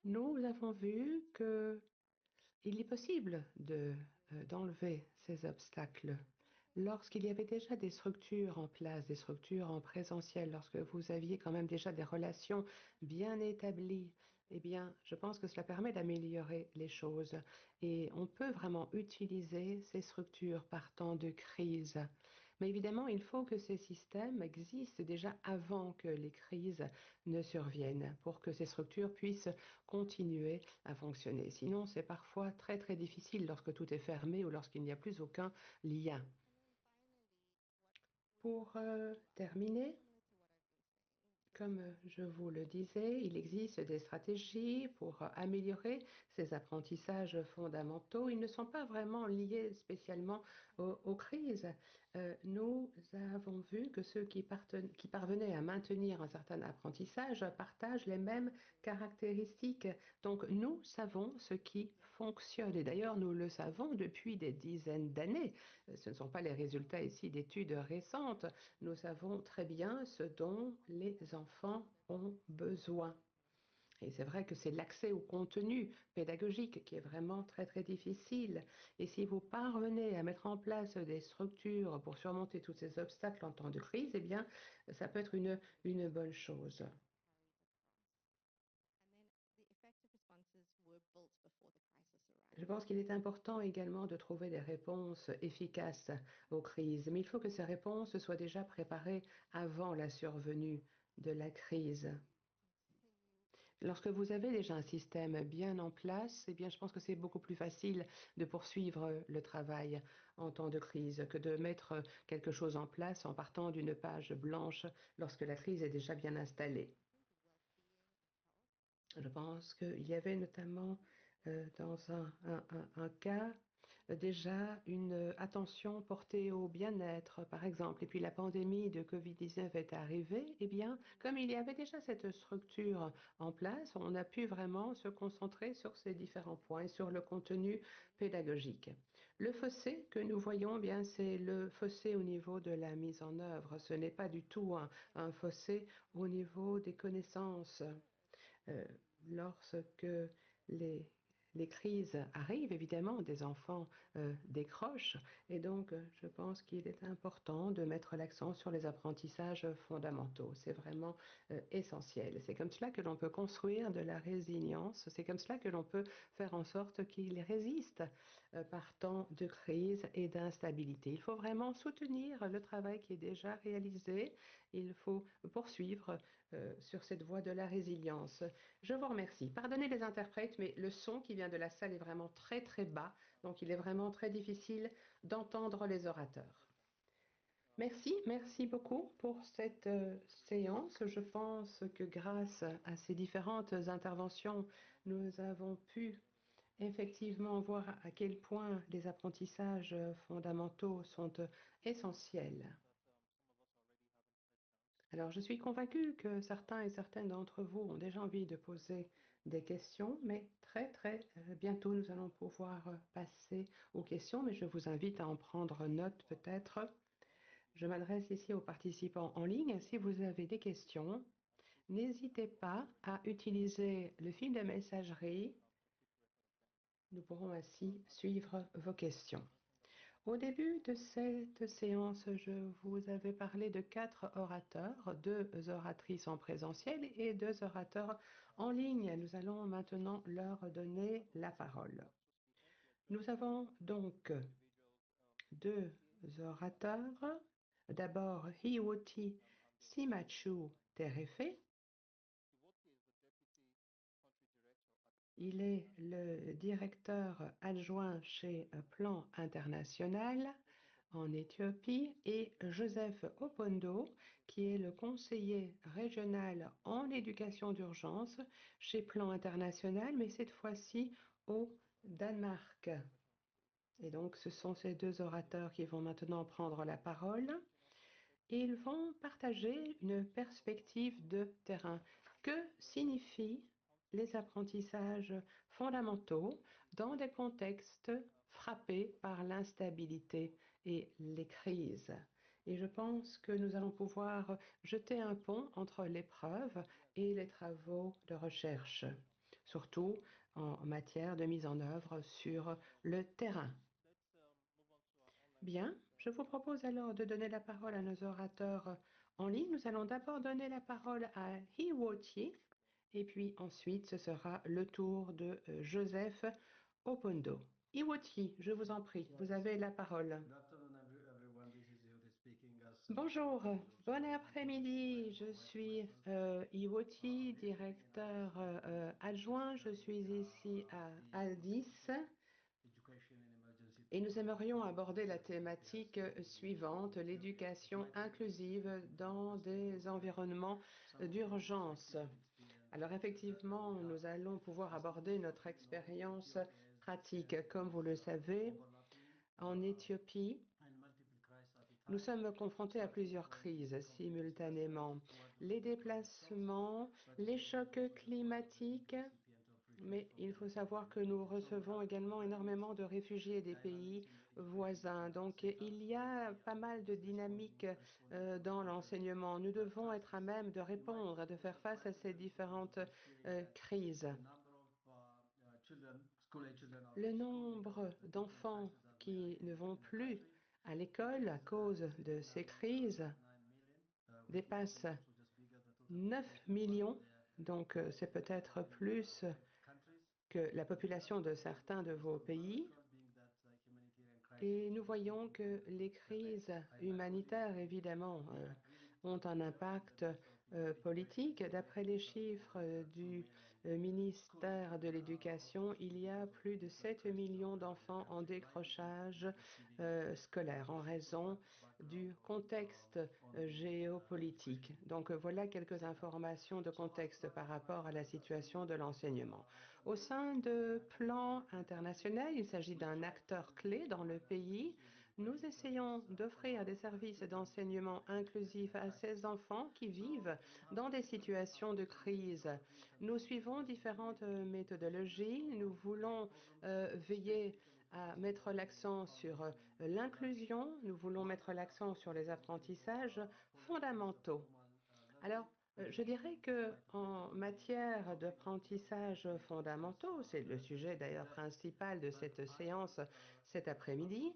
nous avons vu qu'il est possible d'enlever ces obstacles. Lorsqu'il y avait déjà des structures en place, des structures en présentiel, lorsque vous aviez quand même déjà des relations bien établies, eh bien, je pense que cela permet d'améliorer les choses. Et on peut vraiment utiliser ces structures par temps de crise. Mais évidemment, il faut que ces systèmes existent déjà avant que les crises ne surviennent, pour que ces structures puissent continuer à fonctionner. Sinon, c'est parfois très très difficile lorsque tout est fermé ou lorsqu'il n'y a plus aucun lien. Pour terminer, comme je vous le disais, il existe des stratégies pour améliorer ces apprentissages fondamentaux. Ils ne sont pas vraiment liés spécialement aux crises. Nous avons vu que ceux qui parvenaient à maintenir un certain apprentissage partagent les mêmes caractéristiques. Donc nous savons ce qui fonctionne. Et d'ailleurs, nous le savons depuis des dizaines d'années. Ce ne sont pas les résultats ici d'études récentes. Nous savons très bien ce dont les enfants ont besoin. Et c'est vrai que c'est l'accès au contenu pédagogique qui est vraiment très très difficile. Et si vous parvenez à mettre en place des structures pour surmonter tous ces obstacles en temps de crise, eh bien, ça peut être une bonne chose. Je pense qu'il est important également de trouver des réponses efficaces aux crises, mais il faut que ces réponses soient déjà préparées avant la survenue de la crise. Lorsque vous avez déjà un système bien en place, eh bien, je pense que c'est beaucoup plus facile de poursuivre le travail en temps de crise que de mettre quelque chose en place en partant d'une page blanche lorsque la crise est déjà bien installée. Je pense qu'il y avait notamment dans un cas déjà une attention portée au bien-être, par exemple. Et puis la pandémie de Covid-19 est arrivée, eh bien, comme il y avait déjà cette structure en place, on a pu vraiment se concentrer sur ces différents points, sur le contenu pédagogique. Le fossé que nous voyons, eh bien, c'est le fossé au niveau de la mise en œuvre. Ce n'est pas du tout un fossé au niveau des connaissances. Euh, Lorsque les, les crises arrivent, évidemment, des enfants décrochent. Et donc, je pense qu'il est important de mettre l'accent sur les apprentissages fondamentaux. C'est vraiment essentiel. C'est comme cela que l'on peut construire de la résilience. C'est comme cela que l'on peut faire en sorte qu'ils résistent par temps de crise et d'instabilité. Il faut vraiment soutenir le travail qui est déjà réalisé. Il faut poursuivre sur cette voie de la résilience. Je vous remercie. Pardonnez les interprètes, mais le son qui vient de la salle est vraiment très très bas, donc il est vraiment très difficile d'entendre les orateurs. Merci beaucoup pour cette séance. Je pense que grâce à ces différentes interventions, nous avons pu effectivement voir à quel point les apprentissages fondamentaux sont essentiels. Alors, je suis convaincue que certains et certaines d'entre vous ont déjà envie de poser des questions, mais très bientôt, nous allons pouvoir passer aux questions, mais je vous invite à en prendre note peut-être. Je m'adresse ici aux participants en ligne. Si vous avez des questions, n'hésitez pas à utiliser le fil de messagerie. Nous pourrons ainsi suivre vos questions. Au début de cette séance, je vous avais parlé de 4 orateurs, 2 oratrices en présentiel et 2 orateurs en ligne. Nous allons maintenant leur donner la parole. Nous avons donc 2 orateurs. D'abord, Hiwoti Simachu Terefe. Il est le directeur adjoint chez Plan International en Éthiopie, et Joseph Opondo, qui est le conseiller régional en éducation d'urgence chez Plan International, mais cette fois-ci au Danemark. Et donc, ce sont ces 2 orateurs qui vont maintenant prendre la parole. Et ils vont partager une perspective de terrain. Que signifient les apprentissages fondamentaux dans des contextes frappés par l'instabilité et les crises? Et je pense que nous allons pouvoir jeter un pont entre l'épreuve et les travaux de recherche, surtout en matière de mise en œuvre sur le terrain. Bien, je vous propose alors de donner la parole à nos orateurs en ligne. Nous allons d'abord donner la parole à Hiwoti, et puis ensuite ce sera le tour de Joseph Opondo. Hiwoti, je vous en prie, vous avez la parole. Bonjour, bon après-midi. Je suis Hiwoti, directeur adjoint. Je suis ici à Addis. Et nous aimerions aborder la thématique suivante, l'éducation inclusive dans des environnements d'urgence. Alors effectivement, nous allons pouvoir aborder notre expérience pratique. Comme vous le savez, en Éthiopie, nous sommes confrontés à plusieurs crises simultanément. Les déplacements, les chocs climatiques, mais il faut savoir que nous recevons également énormément de réfugiés des pays voisins. Donc il y a pas mal de dynamique dans l'enseignement. Nous devons être à même de répondre, de faire face à ces différentes crises. Le nombre d'enfants qui ne vont plus à l'école à cause de ces crises dépasse 9 millions, donc c'est peut-être plus que la population de certains de vos pays. Et nous voyons que les crises humanitaires, évidemment, ont un impact politique. D'après les chiffres du ministère de l'Éducation, il y a plus de 7 millions d'enfants en décrochage scolaire en raison du contexte géopolitique. Donc voilà quelques informations de contexte par rapport à la situation de l'enseignement. Au sein de plans internationaux, il s'agit d'un acteur clé dans le pays. Nous essayons d'offrir des services d'enseignement inclusif à ces enfants qui vivent dans des situations de crise. Nous suivons différentes méthodologies. Nous voulons veiller à mettre l'accent sur l'inclusion. Nous voulons mettre l'accent sur les apprentissages fondamentaux. Alors, je dirais qu'en matière d'apprentissage fondamentaux, c'est le sujet d'ailleurs principal de cette séance cet après-midi,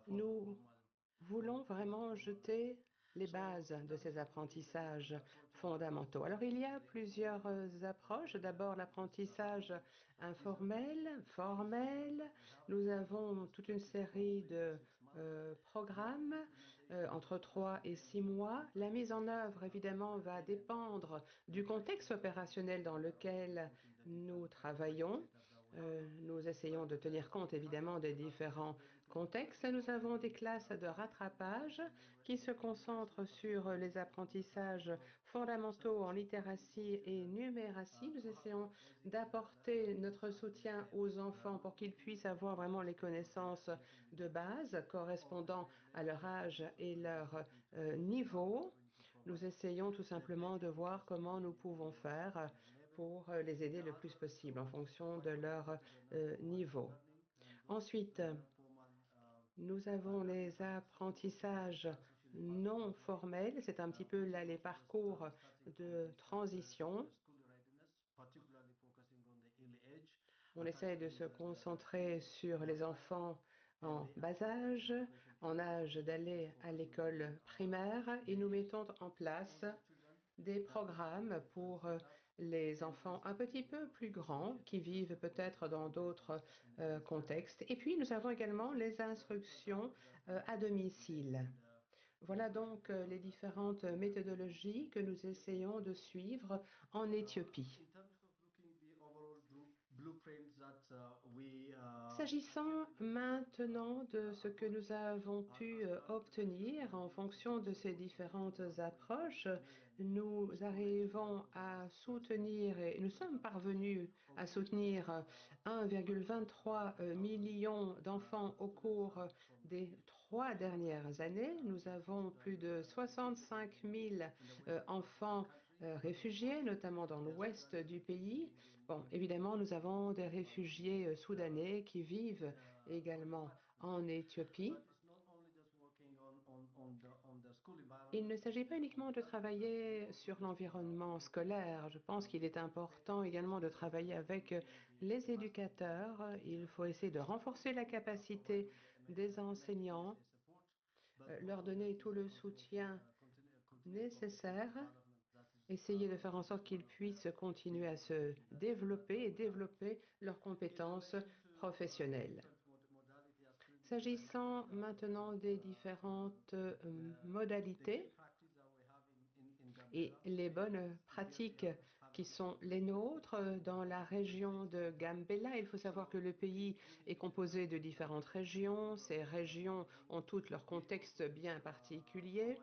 nous voulons vraiment jeter les bases de ces apprentissages fondamentaux. Alors, il y a plusieurs approches. D'abord, l'apprentissage informel, formel. Nous avons toute une série de programmes entre 3 et 6 mois. La mise en œuvre, évidemment, va dépendre du contexte opérationnel dans lequel nous travaillons. Nous essayons de tenir compte, évidemment, des différents contextes. Nous avons des classes de rattrapage qui se concentrent sur les apprentissages fondamentaux en littératie et numératie. Nous essayons d'apporter notre soutien aux enfants pour qu'ils puissent avoir vraiment les connaissances de base correspondant à leur âge et leur niveau. Nous essayons tout simplement de voir comment nous pouvons faire pour les aider le plus possible en fonction de leur niveau. Ensuite, nous avons les apprentissages non formels. C'est un petit peu là les parcours de transition. On essaie de se concentrer sur les enfants en bas âge, en âge d'aller à l'école primaire, et nous mettons en place des programmes pour les enfants un petit peu plus grands qui vivent peut-être dans d'autres contextes. Et puis, nous avons également les instructions à domicile. Voilà donc les différentes méthodologies que nous essayons de suivre en Éthiopie. S'agissant maintenant de ce que nous avons pu obtenir en fonction de ces différentes approches, nous arrivons à soutenir et nous sommes parvenus à soutenir 1,23 million d'enfants au cours des 3 dernières années. Nous avons plus de 65 000 enfants réfugiés, notamment dans l'ouest du pays. Bon, évidemment, nous avons des réfugiés soudanais qui vivent également en Éthiopie. Il ne s'agit pas uniquement de travailler sur l'environnement scolaire. Je pense qu'il est important également de travailler avec les éducateurs. Il faut essayer de renforcer la capacité des enseignants, leur donner tout le soutien nécessaire, essayer de faire en sorte qu'ils puissent continuer à se développer et développer leurs compétences professionnelles. S'agissant maintenant des différentes modalités et les bonnes pratiques qui sont les nôtres dans la région de Gambella. Il faut savoir que le pays est composé de différentes régions. Ces régions ont toutes leur contexte bien particulier.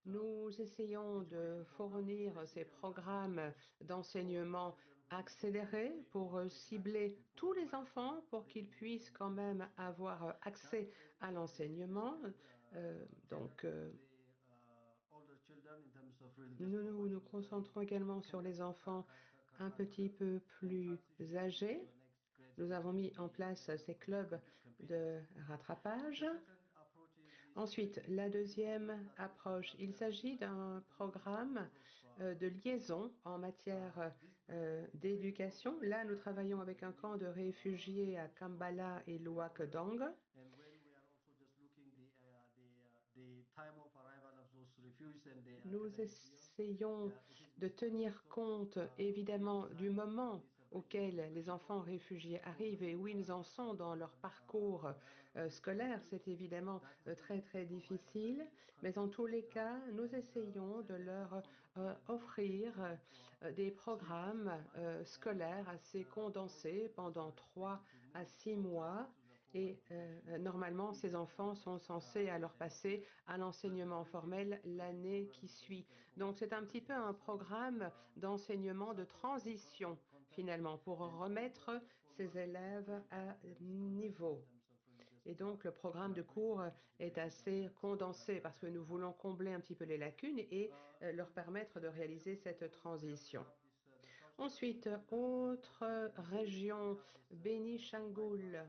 Nous essayons de fournir ces programmes d'enseignement accéléré pour cibler tous les enfants pour qu'ils puissent quand même avoir accès à l'enseignement. Donc, nous nous concentrons également sur les enfants un petit peu plus âgés. Nous avons mis en place ces clubs de rattrapage. Ensuite, la deuxième approche, il s'agit d'un programme de liaison en matière d'éducation. Là, nous travaillons avec un camp de réfugiés à Kambala et Luakdong. Nous essayons de tenir compte évidemment du moment auquel les enfants réfugiés arrivent et où ils en sont dans leur parcours scolaire. C'est évidemment très difficile, mais en tous les cas, nous essayons de leur offrir des programmes scolaires assez condensés pendant 3 à 6 mois. Et normalement, ces enfants sont censés alors passer à l'enseignement formel l'année qui suit. Donc, c'est un petit peu un programme d'enseignement de transition, finalement, pour remettre ces élèves à niveau. Et donc, le programme de cours est assez condensé parce que nous voulons combler un petit peu les lacunes et leur permettre de réaliser cette transition. Ensuite, autre région, Beni Shangul.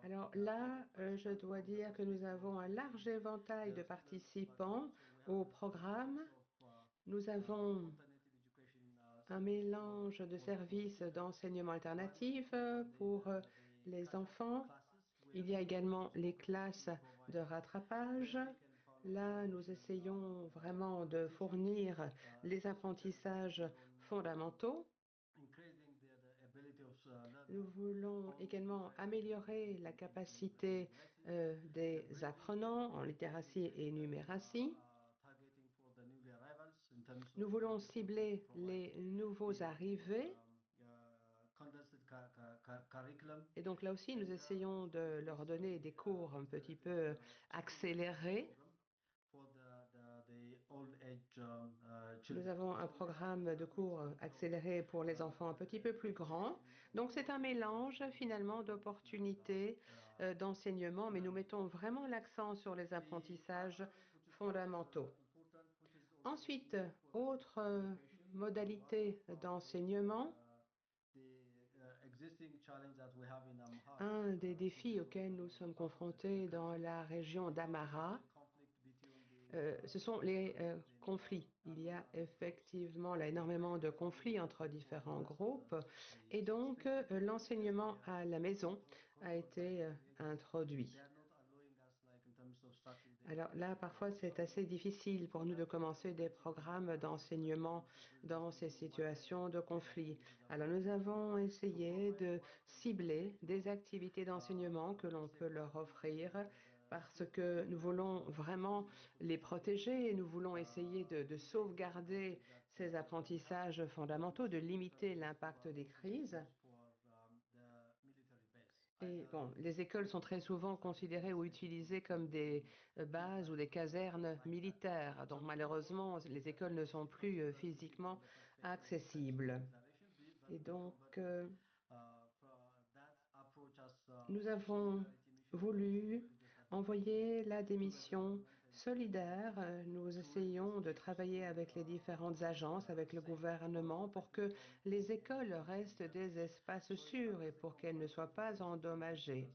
Alors là, je dois dire que nous avons un large éventail de participants au programme. Nous avons un mélange de services d'enseignement alternatif pour les enfants. Il y a également les classes de rattrapage. Là, nous essayons vraiment de fournir les apprentissages fondamentaux. Nous voulons également améliorer la capacité des apprenants en littératie et numératie. Nous voulons cibler les nouveaux arrivés. Et donc là aussi, nous essayons de leur donner des cours un petit peu accélérés. Nous avons un programme de cours accéléré pour les enfants un petit peu plus grands. Donc c'est un mélange finalement d'opportunités d'enseignement, mais nous mettons vraiment l'accent sur les apprentissages fondamentaux. Ensuite, autre modalité d'enseignement. Un des défis auxquels nous sommes confrontés dans la région d'Amara, ce sont les conflits. Il y a effectivement là énormément de conflits entre différents groupes et donc l'enseignement à la maison a été introduit. Alors là, parfois, c'est assez difficile pour nous de commencer des programmes d'enseignement dans ces situations de conflit. Alors nous avons essayé de cibler des activités d'enseignement que l'on peut leur offrir parce que nous voulons vraiment les protéger et nous voulons essayer de sauvegarder ces apprentissages fondamentaux, de limiter l'impact des crises. Et bon, les écoles sont très souvent considérées ou utilisées comme des bases ou des casernes militaires. Donc malheureusement, les écoles ne sont plus physiquement accessibles. Et donc, nous avons voulu envoyer là des missions solidaires. Nous essayons de travailler avec les différentes agences, avec le gouvernement, pour que les écoles restent des espaces sûrs et pour qu'elles ne soient pas endommagées.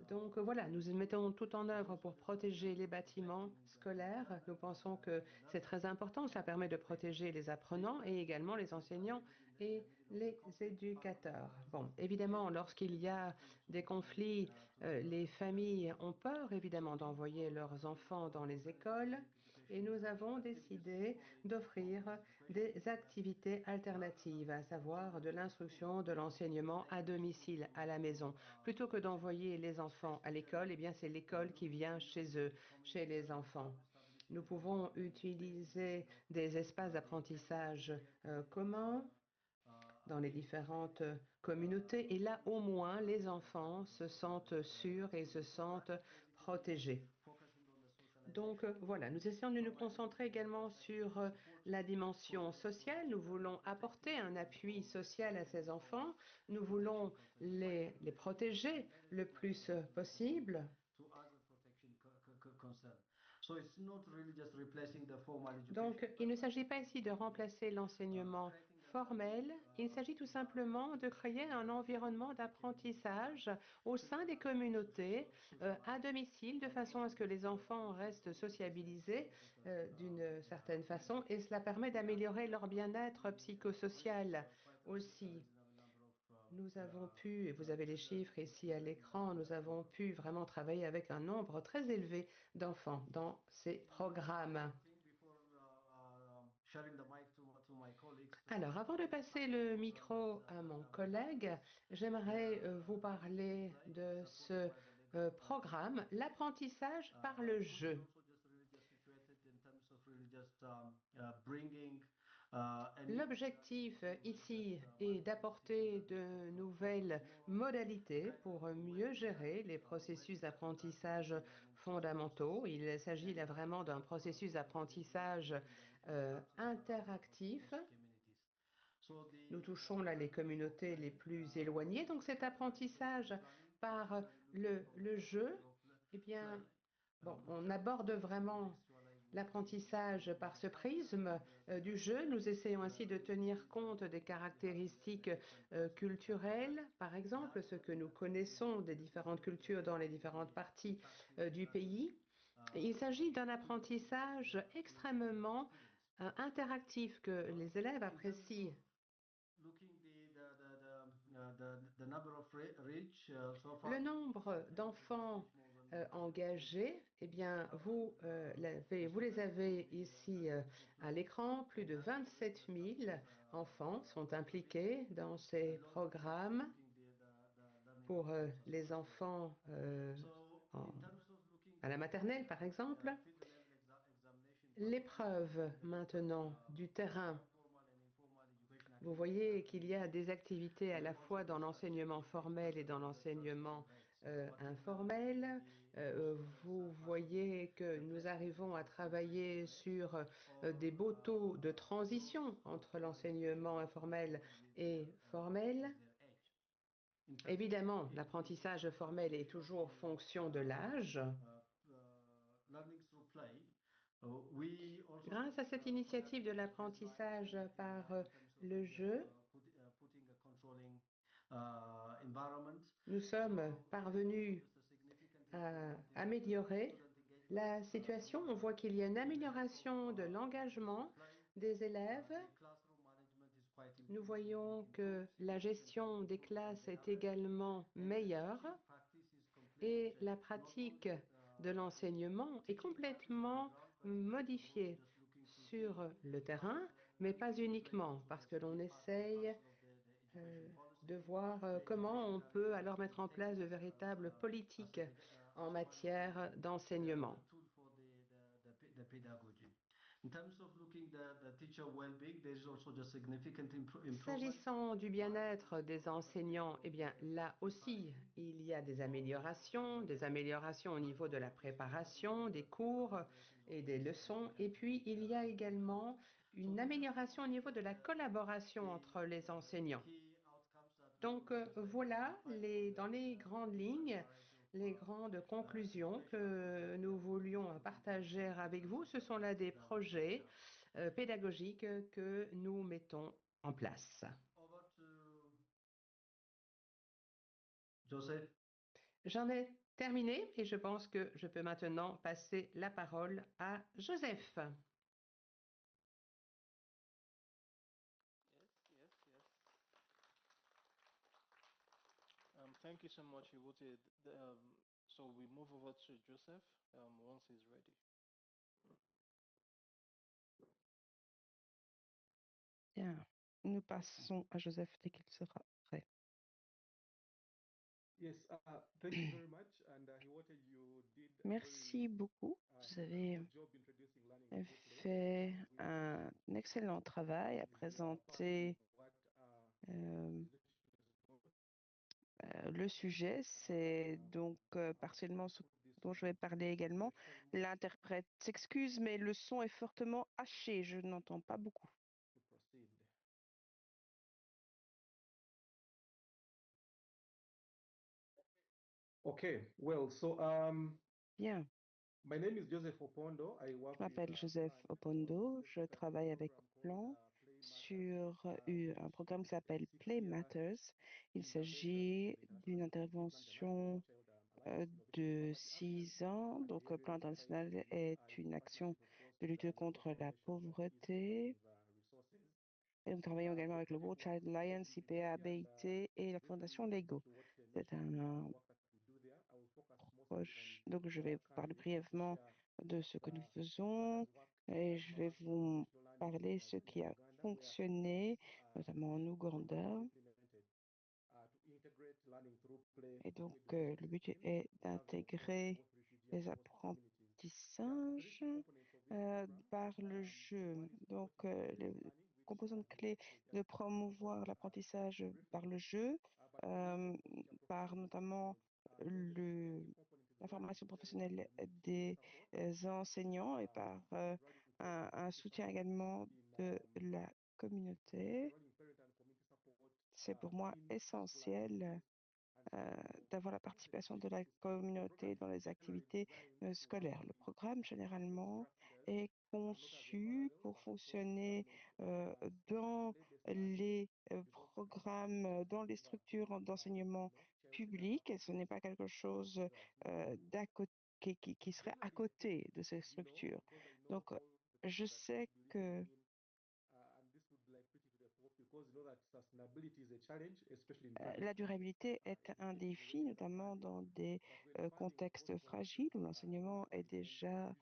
Donc voilà, nous mettons tout en œuvre pour protéger les bâtiments scolaires. Nous pensons que c'est très important. Cela permet de protéger les apprenants et également les enseignants et les éducateurs. Bon, évidemment, lorsqu'il y a des conflits, les familles ont peur évidemment d'envoyer leurs enfants dans les écoles et nous avons décidé d'offrir des activités alternatives, à savoir de l'instruction, de l'enseignement à domicile, à la maison. Plutôt que d'envoyer les enfants à l'école, eh bien c'est l'école qui vient chez eux, chez les enfants. Nous pouvons utiliser des espaces d'apprentissage communs dans les différentes communautés et là, au moins, les enfants se sentent sûrs et se sentent protégés. Donc voilà, nous essayons de nous concentrer également sur la dimension sociale. Nous voulons apporter un appui social à ces enfants. Nous voulons les protéger le plus possible. Donc, il ne s'agit pas ici de remplacer l'enseignement formel, il s'agit tout simplement de créer un environnement d'apprentissage au sein des communautés, à domicile, de façon à ce que les enfants restent sociabilisés d'une certaine façon, et cela permet d'améliorer leur bien-être psychosocial aussi. Nous avons pu, et vous avez les chiffres ici à l'écran, nous avons pu vraiment travailler avec un nombre très élevé d'enfants dans ces programmes. Alors, avant de passer le micro à mon collègue, j'aimerais vous parler de ce programme, l'apprentissage par le jeu. L'objectif ici est d'apporter de nouvelles modalités pour mieux gérer les processus d'apprentissage fondamentaux. Il s'agit là vraiment d'un processus d'apprentissage interactif. Nous touchons là les communautés les plus éloignées. Donc cet apprentissage par le jeu, eh bien, bon, on aborde vraiment l'apprentissage par ce prisme du jeu. Nous essayons ainsi de tenir compte des caractéristiques culturelles, par exemple, ce que nous connaissons des différentes cultures dans les différentes parties du pays. Il s'agit d'un apprentissage extrêmement interactif que les élèves apprécient. Le nombre d'enfants engagés, eh bien, vous les avez ici à l'écran. Plus de 27 000 enfants sont impliqués dans ces programmes pour les enfants à la maternelle, par exemple. L'épreuve maintenant du terrain. Vous voyez qu'il y a des activités à la fois dans l'enseignement formel et dans l'enseignement informel. Vous voyez que nous arrivons à travailler sur des beaux taux de transition entre l'enseignement informel et formel. Évidemment, l'apprentissage formel est toujours fonction de l'âge. Grâce à cette initiative de l'apprentissage par le jeu, nous sommes parvenus à améliorer la situation. On voit qu'il y a une amélioration de l'engagement des élèves. Nous voyons que la gestion des classes est également meilleure et la pratique de l'enseignement est complètement modifiée sur le terrain, mais pas uniquement, parce que l'on essaye de voir comment on peut alors mettre en place de véritables politiques en matière d'enseignement. S'agissant du bien-être des enseignants, eh bien là aussi, il y a des améliorations au niveau de la préparation des cours et des leçons. Et puis, il y a également une amélioration au niveau de la collaboration entre les enseignants. Donc voilà, dans les grandes lignes, les grandes conclusions que nous voulions partager avec vous. Ce sont là des projets pédagogiques que nous mettons en place. Joseph. J'en ai terminé et je pense que je peux maintenant passer la parole à Joseph. Thank you so much, Iwote. So we move over to Joseph once he's ready. Bien, nous passons à Joseph dès qu'il sera prêt. Yes, thank you very much. And Hiwote, you did Merci beaucoup. Vous avez fait un excellent travail à présenter le sujet. C'est donc partiellement ce dont je vais parler également. L'interprète s'excuse, mais le son est fortement haché. Je n'entends pas beaucoup. Okay, well, so Bien, my name is Joseph Opondo. I je work with m'appelle Joseph Plan on Opondo. this Je travaille avec program called Plan Play sur Matters, un which programme qui s'appelle sits Play here Matters. Il in Zambezi s'agit with the d'une International Plan International intervention Child Alliance Innovation de Poverty Action 6 ans. and Donc, the area Plan of international ICT est is une in action partnership, of course, de with lutte the contre local la nations that is pauvreté. providing the resources. Et nous travaillons également The avec le project World works Child Alliance, closely with IPA, them, and BIT et la Fondation briefly Lego. to what the C'est initiative and un the work that we do there. I will focus mostly on Donc, je vais our vous parler country and to brièvement share de ce que nous what faisons has worked et in je vais our vous digital learning parler in ce qui a Uganda, where fonctionné, notamment en this program Ouganda. was implemented to integrate learning through play Et donc, education le but system, est serving, of course, d'intégrer both refugee and les host communities. Yeah, the apprentissages three key components of this program, par le jeu. one is Donc, competency-based les learning, which composantes the clés instructor de just promouvoir l'apprentissage par le jeu, but also, of course, par professional notamment the le, key component is la learning formation experience professionnelle and teaching des support, enseignants et par running parent un community soutien support également in de la communauté. running parent and community support C'est pour moi in preschool essentiel activities and supporting d'avoir la participation de la communauté dans les activités scolaires. Le programme, généralement, est conçu pour fonctionner dans les programmes, dans les structures d'enseignement public, et ce n'est pas quelque chose qui serait à côté de ces structures. Donc, je sais que la durabilité est un défi, notamment dans des contextes fragiles où l'enseignement est déjà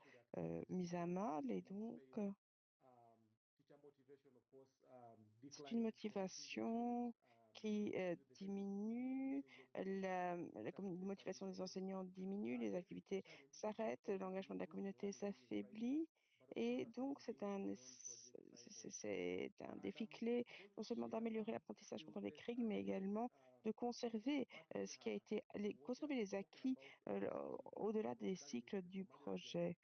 mis à mal et donc c'est une motivation qui diminue, motivation des enseignants diminue, les activités s'arrêtent, l'engagement de la communauté s'affaiblit et donc c'est un défi clé non seulement d'améliorer l'apprentissage pendant les crises, mais également de conserver ce qui a été, conserver les acquis au-delà des cycles du projet.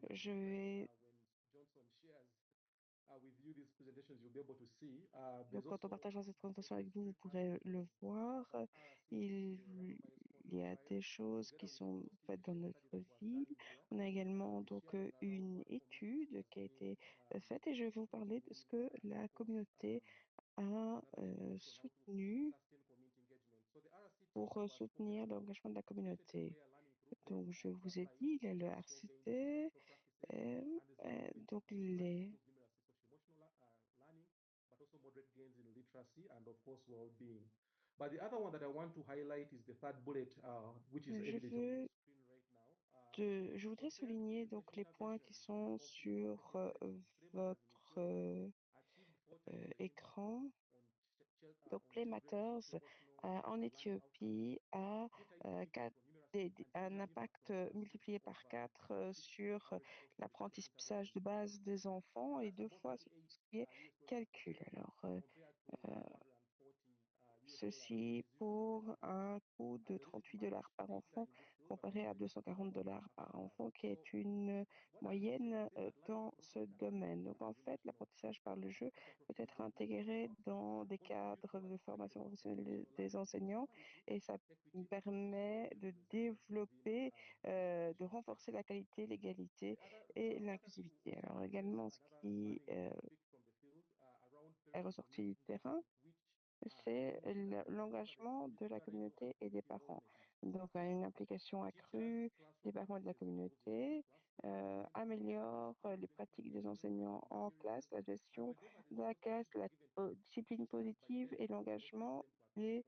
Je vais donc, quand on partage cette présentation avec vous, vous pourrez le voir. Il y a des choses qui sont faites dans notre ville. On a également donc une étude qui a été faite et je vais vous parler de ce que la communauté a soutenu pour soutenir l'engagement de la communauté. Donc, je vous ai dit, il y a le RCT, donc les But the other one that I want to highlight is the third bullet, which is je evident on veux the screen right now. je voudrais souligner donc les points qui sont sur votre écran. Donc, Play Matters en Éthiopie a un impact multiplié par 4 sur l'apprentissage de base des enfants et 2 fois sur tout ce qui est calcul. Alors, ceci pour un coût de $38 par enfant comparé à $240 par enfant, qui est une moyenne dans ce domaine. Donc en fait, l'apprentissage par le jeu peut être intégré dans des cadres de formation professionnelle des enseignants et ça permet de développer, de renforcer la qualité, l'égalité et l'inclusivité. Alors également, ce qui est ressorti du terrain, c'est l'engagement de la communauté et des parents. Donc, une implication accrue des parents et de la communauté améliore les pratiques des enseignants en classe, la gestion de la classe, la discipline positive et l'engagement des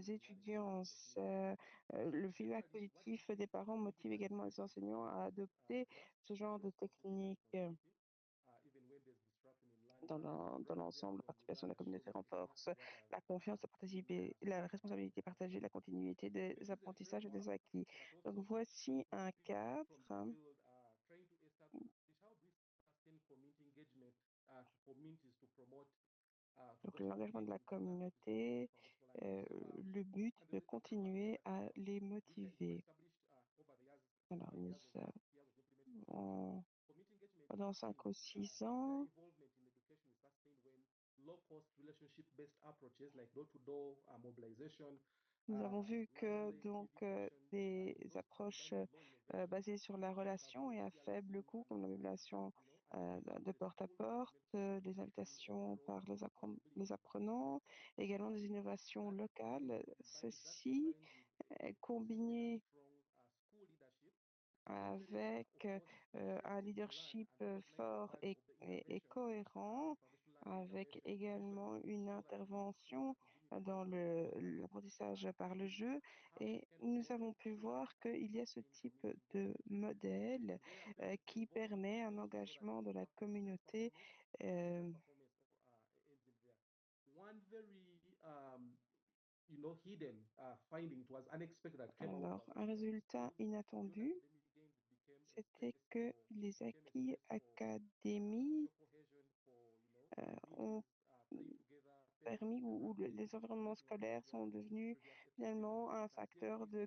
étudiants. Le feedback positif des parents motive également les enseignants à adopter ce genre de technique. dans l'ensemble, la participation de la communauté renforce la confiance, la responsabilité partagée, la continuité des apprentissages et des acquis. Donc voici un cadre. Donc l'engagement de la communauté, le but est de continuer à les motiver. Alors, pendant 5 ou 6 ans, nous avons vu que donc des approches basées sur la relation et à faible coût, comme la mobilisation de porte à porte, des invitations par les apprenants, également des innovations locales, ceci combiné avec un leadership fort et cohérent, avec également une intervention dans l'apprentissage par le jeu. Et nous avons pu voir qu'il y a ce type de modèle qui permet un engagement de la communauté. Alors, un résultat inattendu, c'était que les acquis académiques ont permis ou les environnements scolaires sont devenus finalement un facteur de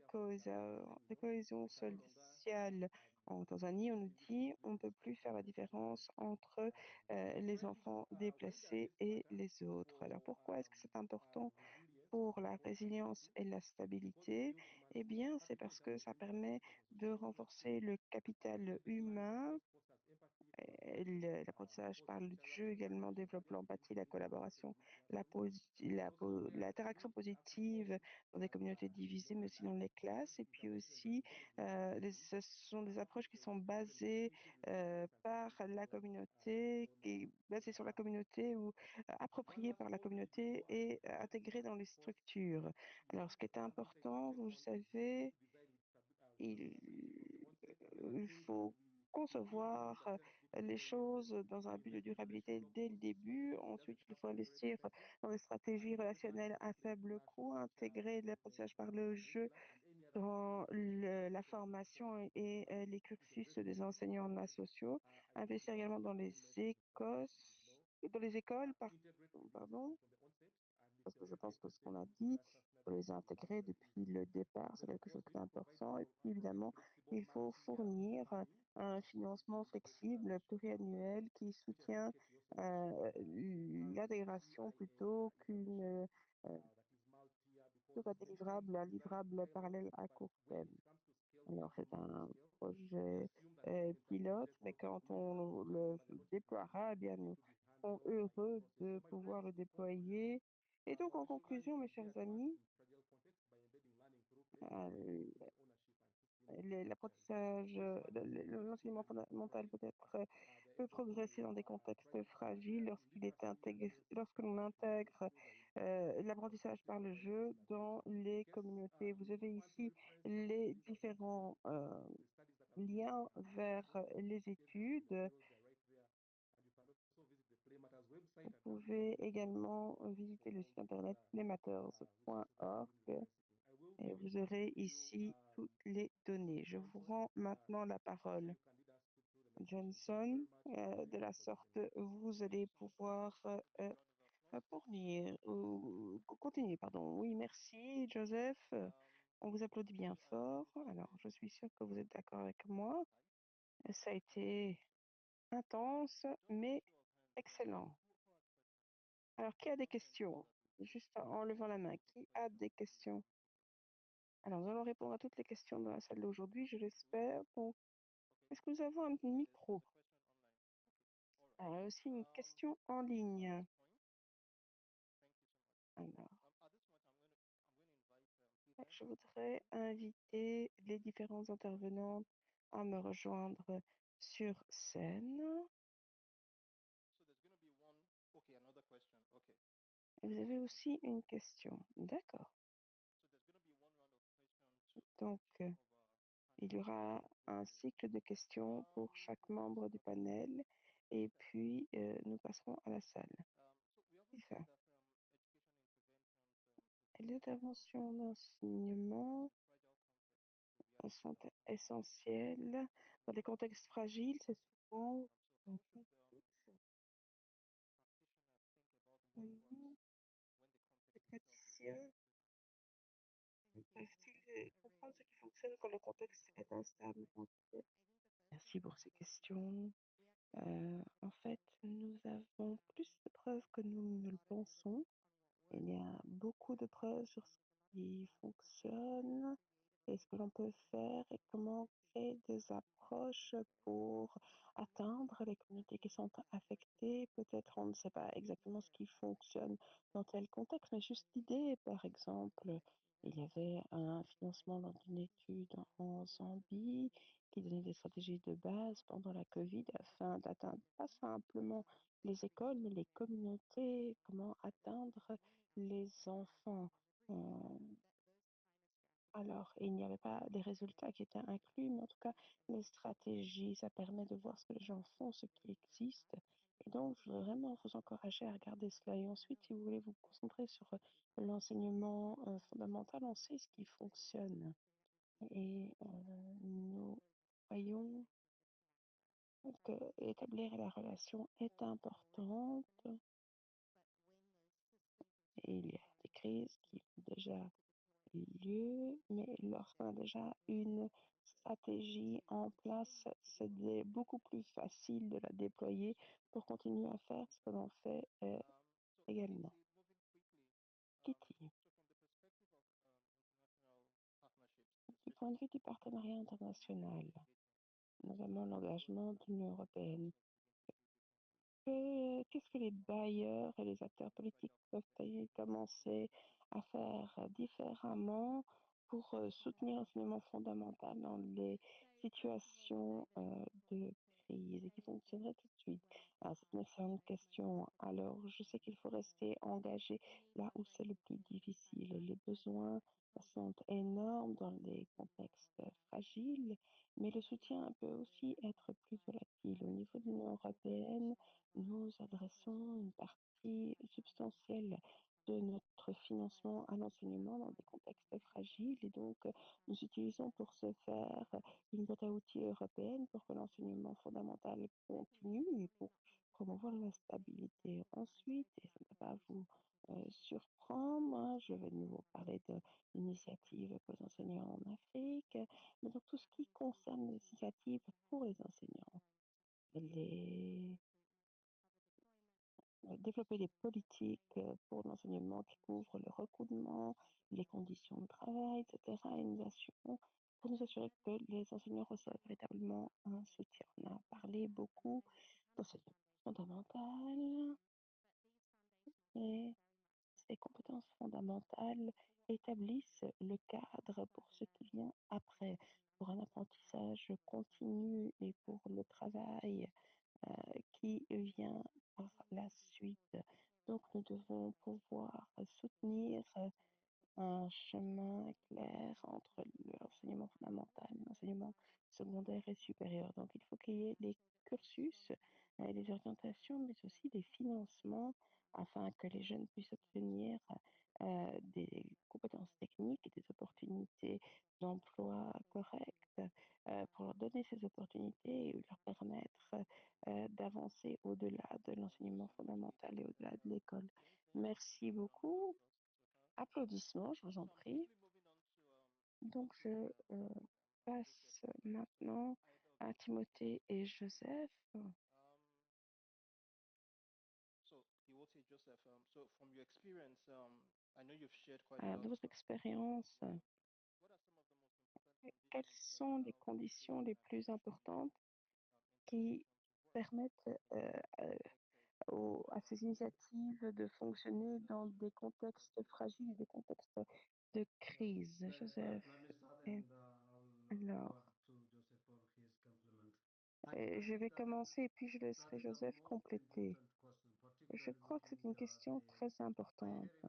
cohésion sociale. En Tanzanie, on nous dit on ne peut plus faire la différence entre les enfants déplacés et les autres. Alors pourquoi est-ce que c'est important pour la résilience et la stabilité? Eh bien, c'est parce que ça permet de renforcer le capital humain. L'apprentissage par le jeu également développe l'empathie, la collaboration, l'interaction positive dans des communautés divisées, mais aussi dans les classes. Et puis aussi, ce sont des approches qui sont basées par la communauté, basées sur la communauté ou appropriées par la communauté et intégrées dans les structures. Alors, ce qui est important, vous le savez, il faut concevoir les choses dans un but de durabilité dès le début. Ensuite, il faut investir dans des stratégies relationnelles à faible coût, intégrer l'apprentissage par le jeu dans la formation et les cursus des enseignants sociaux, investir également dans les écoles, pardon, parce que je pense que ce qu'on a dit, il faut les intégrer depuis le départ, c'est quelque chose d'important. Et puis évidemment, il faut fournir un financement flexible, pluriannuel, qui soutient l'intégration plutôt un livrable parallèle à court terme. Alors c'est un projet pilote, mais quand on le déploiera, eh bien nous serons heureux de pouvoir le déployer. Et donc en conclusion, mes chers amis, l'apprentissage, l'enseignement fondamental peut progresser dans des contextes fragiles lorsque l'on intègre l'apprentissage par le jeu dans les communautés. Vous avez ici les différents liens vers les études. Vous pouvez également visiter le site internet playmatters.org et vous aurez ici toutes les données. Je vous rends maintenant la parole. Johnson, de la sorte, vous allez pouvoir continuer, pardon. Oui, merci, Joseph. On vous applaudit bien fort. Alors, je suis sûre que vous êtes d'accord avec moi. Ça a été intense, mais excellent. Alors, qui a des questions? Juste en levant la main. Qui a des questions? Alors, nous allons répondre à toutes les questions dans la salle d'aujourd'hui, je l'espère. Donc, est-ce que nous avons un micro? Alors, aussi une question en ligne. Alors, je voudrais inviter les différents intervenants à me rejoindre sur scène. Vous avez aussi une question. D'accord. Donc, il y aura un cycle de questions pour chaque membre du panel et puis nous passerons à la salle. C'est ça. Les interventions d'enseignement sont essentielles. Dans des contextes fragiles, c'est souvent comment les praticiens peuvent-ils comprendre ce qui fonctionne quand le contexte est instable. Merci pour ces questions. En fait, nous avons plus de preuves que nous ne le pensons. Il y a beaucoup de preuves sur ce qui fonctionne et ce que l'on peut faire et comment créer des approches pour atteindre les communautés qui sont affectées. Peut-être on ne sait pas exactement ce qui fonctionne dans tel contexte, mais juste l'idée, par exemple, il y avait un financement dans une étude en Zambie qui donnait des stratégies de base pendant la Covid afin d'atteindre pas simplement les écoles, mais les communautés, comment atteindre les enfants. Alors, il n'y avait pas des résultats qui étaient inclus, mais en tout cas, les stratégies, ça permet de voir ce que les gens font, ce qui existe. Et donc, je veux vraiment vous encourager à regarder cela. Et ensuite, si vous voulez vous concentrer sur l'enseignement fondamental, on sait ce qui fonctionne. Et nous voyons que établir la relation est importante. Et il y a des crises qui ont déjà lieu, mais lorsqu'on a déjà une stratégie en place, c'est beaucoup plus facile de la déployer pour continuer à faire ce que l'on fait également. Kitty, du point de vue du partenariat international, notamment l'engagement de l'Union européenne, qu'est-ce que les bailleurs et les acteurs politiques peuvent commencer à faire différemment pour soutenir l'enseignement fondamental dans les situations de crise et qui fonctionnerait tout de suite? Ah, c'est une excellente question. Alors, je sais qu'il faut rester engagé là où c'est le plus difficile. Les besoins sont énormes dans des contextes fragiles, mais le soutien peut aussi être plus volatile. Au niveau de l'Union européenne, nous adressons une partie substantielle de notre financement à l'enseignement dans des contextes fragiles et donc nous utilisons pour ce faire une boîte à outils européenne pour que l'enseignement fondamental continue et pour promouvoir la stabilité. Ensuite, et ça ne va pas vous surprendre, hein, je vais de nouveau parler de l'initiative pour les enseignants en Afrique, mais donc tout ce qui concerne l'initiative pour les enseignants, les développer des politiques pour l'enseignement qui couvrent le recrutement, les conditions de travail, etc. Et pour nous assurer que les enseignants reçoivent véritablement un soutien. On a parlé beaucoup d'enseignement fondamental et ces compétences fondamentales établissent le cadre pour ce qui vient après, pour un apprentissage continu et pour le travail qui vient par la suite. Donc, nous devons pouvoir soutenir un chemin clair entre l'enseignement fondamental, l'enseignement secondaire et supérieur. Donc, il faut qu'il y ait des cursus, des orientations, mais aussi des financements afin que les jeunes puissent obtenir des compétences techniques et des opportunités d'emploi correctes pour leur donner ces opportunités et leur permettre d'avancer au-delà de l'enseignement fondamental et au-delà de l'école. Merci beaucoup. Applaudissements, je vous en prie. Donc, je passe maintenant à Timothée et Joseph. De votre expérience, quelles sont les conditions les plus importantes qui permettent à ces initiatives de fonctionner dans des contextes fragiles et des contextes de crise? Joseph. Et alors, je vais commencer et puis je laisserai Joseph compléter. Je crois que c'est une question très importante.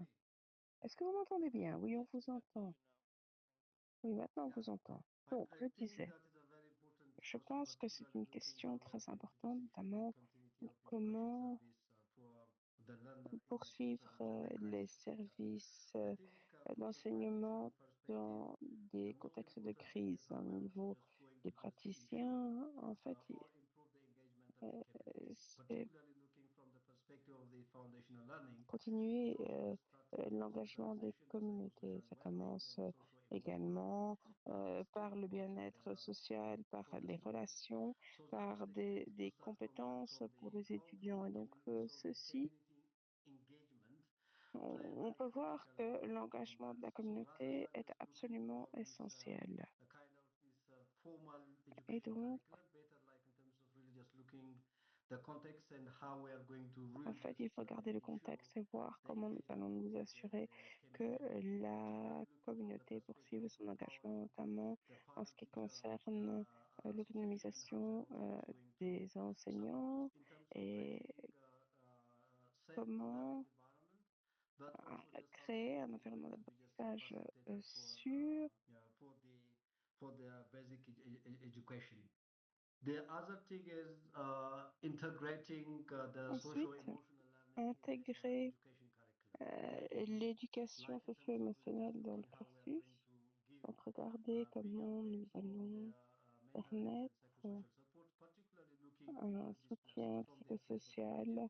Est-ce que vous m'entendez bien? Oui, on vous entend. Oui, maintenant on vous entend. Donc, je disais, je pense que c'est une question très importante, notamment comment poursuivre les services d'enseignement dans des contextes de crise. Au niveau des praticiens, en fait, c'est continuer l'engagement des communautés. Ça commence également par le bien-être social, par les relations, par des compétences pour les étudiants. Et donc, ceci, on peut voir que l'engagement de la communauté est absolument essentiel. Et donc, en fait, il faut regarder le contexte et voir comment nous allons nous assurer que la communauté poursuive son engagement, notamment en ce qui concerne l'autonomisation des enseignants et comment créer un environnement d'apprentissage sûr. For their basic education. The other thing is integrating the Ensuite, socio-emotional learning intégrer education curriculum. l'éducation socio-émotionnelle dans le cursus. Donc, regardez comment nous allons permettre un soutien psychosocial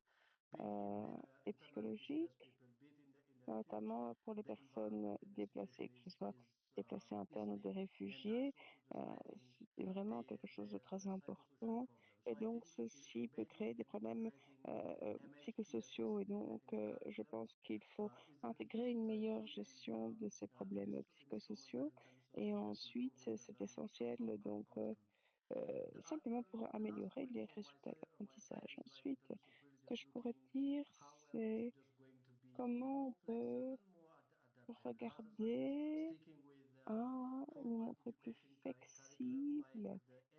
et psychologique, notamment pour les personnes déplacées, que ce soit déplacés internes ou des réfugiés. C'est vraiment quelque chose de très important. Et donc, ceci peut créer des problèmes psychosociaux. Et donc, je pense qu'il faut intégrer une meilleure gestion de ces problèmes psychosociaux. Et ensuite, c'est essentiel, donc, simplement pour améliorer les résultats de l'apprentissage. Ensuite, ce que je pourrais dire, c'est comment on peut regarder une montre plus flexible,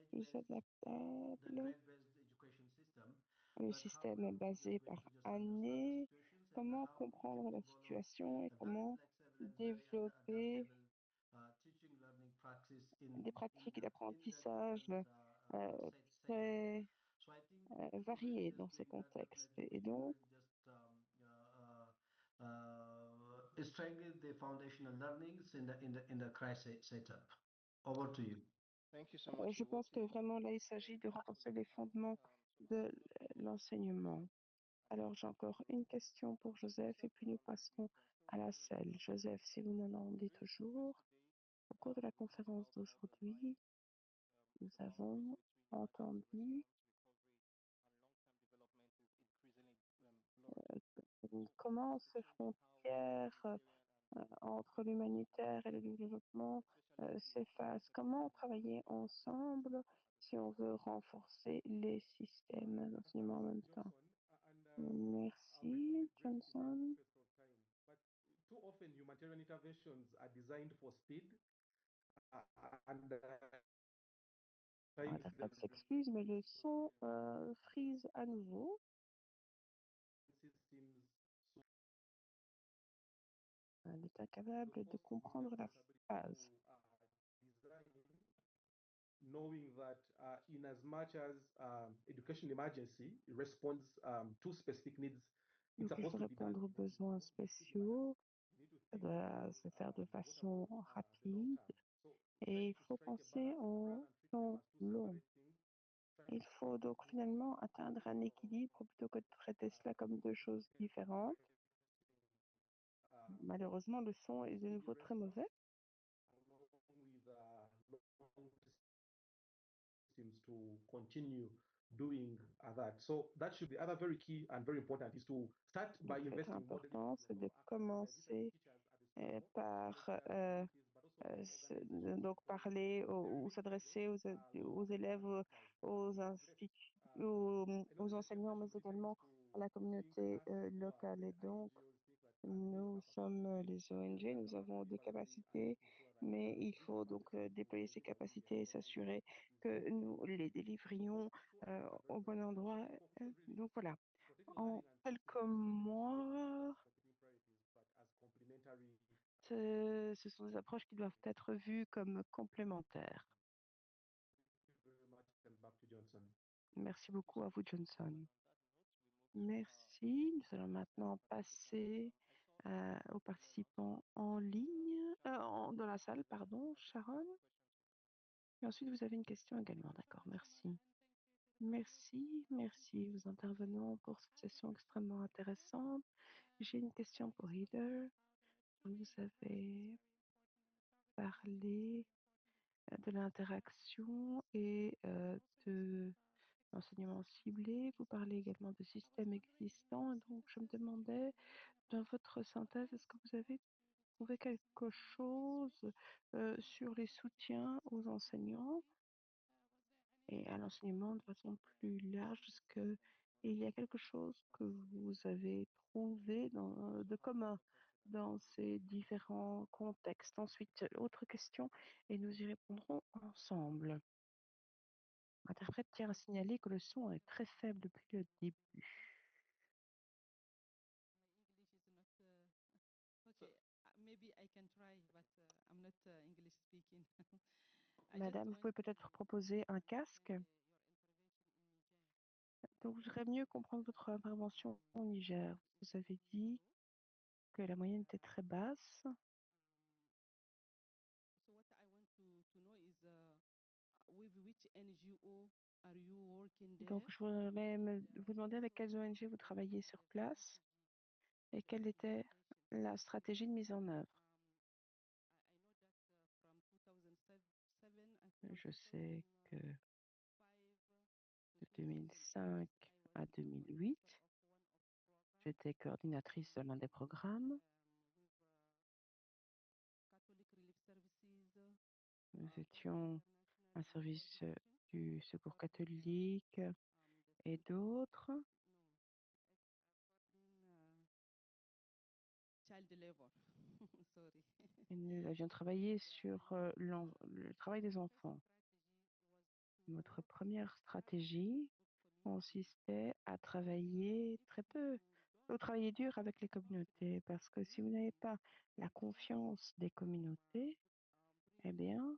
plus adaptable. Le système est basé par année. Comment comprendre la situation et comment développer des pratiques d'apprentissage très variées dans ces contextes. Et donc, strengthen the foundational learnings in the crisis setup. Over to you. Thank you so much. je pense que vraiment là, il s'agit de renforcer les fondements de l'enseignement. Alors, j'ai encore une question pour Joseph et puis nous passerons à la salle. Joseph, si vous m'en demandez toujours, au cours de la conférence d'aujourd'hui, nous avons entendu comment ces frontières entre l'humanitaire et le développement s'effacent. Comment travailler ensemble si on veut renforcer les systèmes d'enseignement en même temps. Merci, Johnson. Too often, humanitarian interventions are designed for speed, and L'interprète s'excuse, mais le son frise à nouveau. Elle est incapable de comprendre la phrase. Knowing that in as much as education emergency responds to specific needs, Donc, il faut répondre aux besoins spéciaux, ça doit se faire de façon rapide et il faut penser en temps long. Il faut donc finalement atteindre un équilibre plutôt que de traiter cela comme deux choses différentes. Malheureusement, le son est de nouveau très mauvais. To continue doing that. So that should be other very key and very important is to start by investing. Important, c'est de commencer par donc parler ou s'adresser aux élèves, aux instituts, aux enseignants, mais également à la communauté locale. Et donc, nous sommes les ONG, nous avons des capacités, mais il faut donc déployer ces capacités et s'assurer que nous les délivrions au bon endroit. Donc voilà, en quelques mois, ce sont des approches qui doivent être vues comme complémentaires. Merci beaucoup à vous, Johnson. Merci. Nous allons maintenant passer aux participants en ligne, dans la salle, pardon, Sharon. Et ensuite, vous avez une question également. D'accord, merci. Merci aux intervenants pour cette session extrêmement intéressante. J'ai une question pour Heather. Vous avez parlé de l'interaction et de l'enseignement ciblé. Vous parlez également de systèmes existants. Et donc, je me demandais, dans votre synthèse, est-ce que vous avez trouvé quelque chose sur les soutiens aux enseignants et à l'enseignement de façon plus large? Est-ce que il y a quelque chose que vous avez trouvé de commun dans ces différents contextes? Ensuite, autre question, et nous y répondrons ensemble. L'interprète tient à signaler que le son est très faible depuis le début. Madame, vous pouvez peut-être proposer un casque. Donc, je voudrais mieux comprendre votre intervention au Niger. Vous avez dit que la moyenne était très basse. Donc, je voudrais vous demander avec quelles ONG vous travaillez sur place et quelle était la stratégie de mise en œuvre. Je sais que de 2005 à 2008, j'étais coordinatrice de l'un des programmes. Nous étions un service du Secours catholique et d'autres. Et nous avions travaillé sur le travail des enfants. Notre première stratégie consistait à travailler très peu, au travailler dur avec les communautés, parce que si vous n'avez pas la confiance des communautés, eh bien,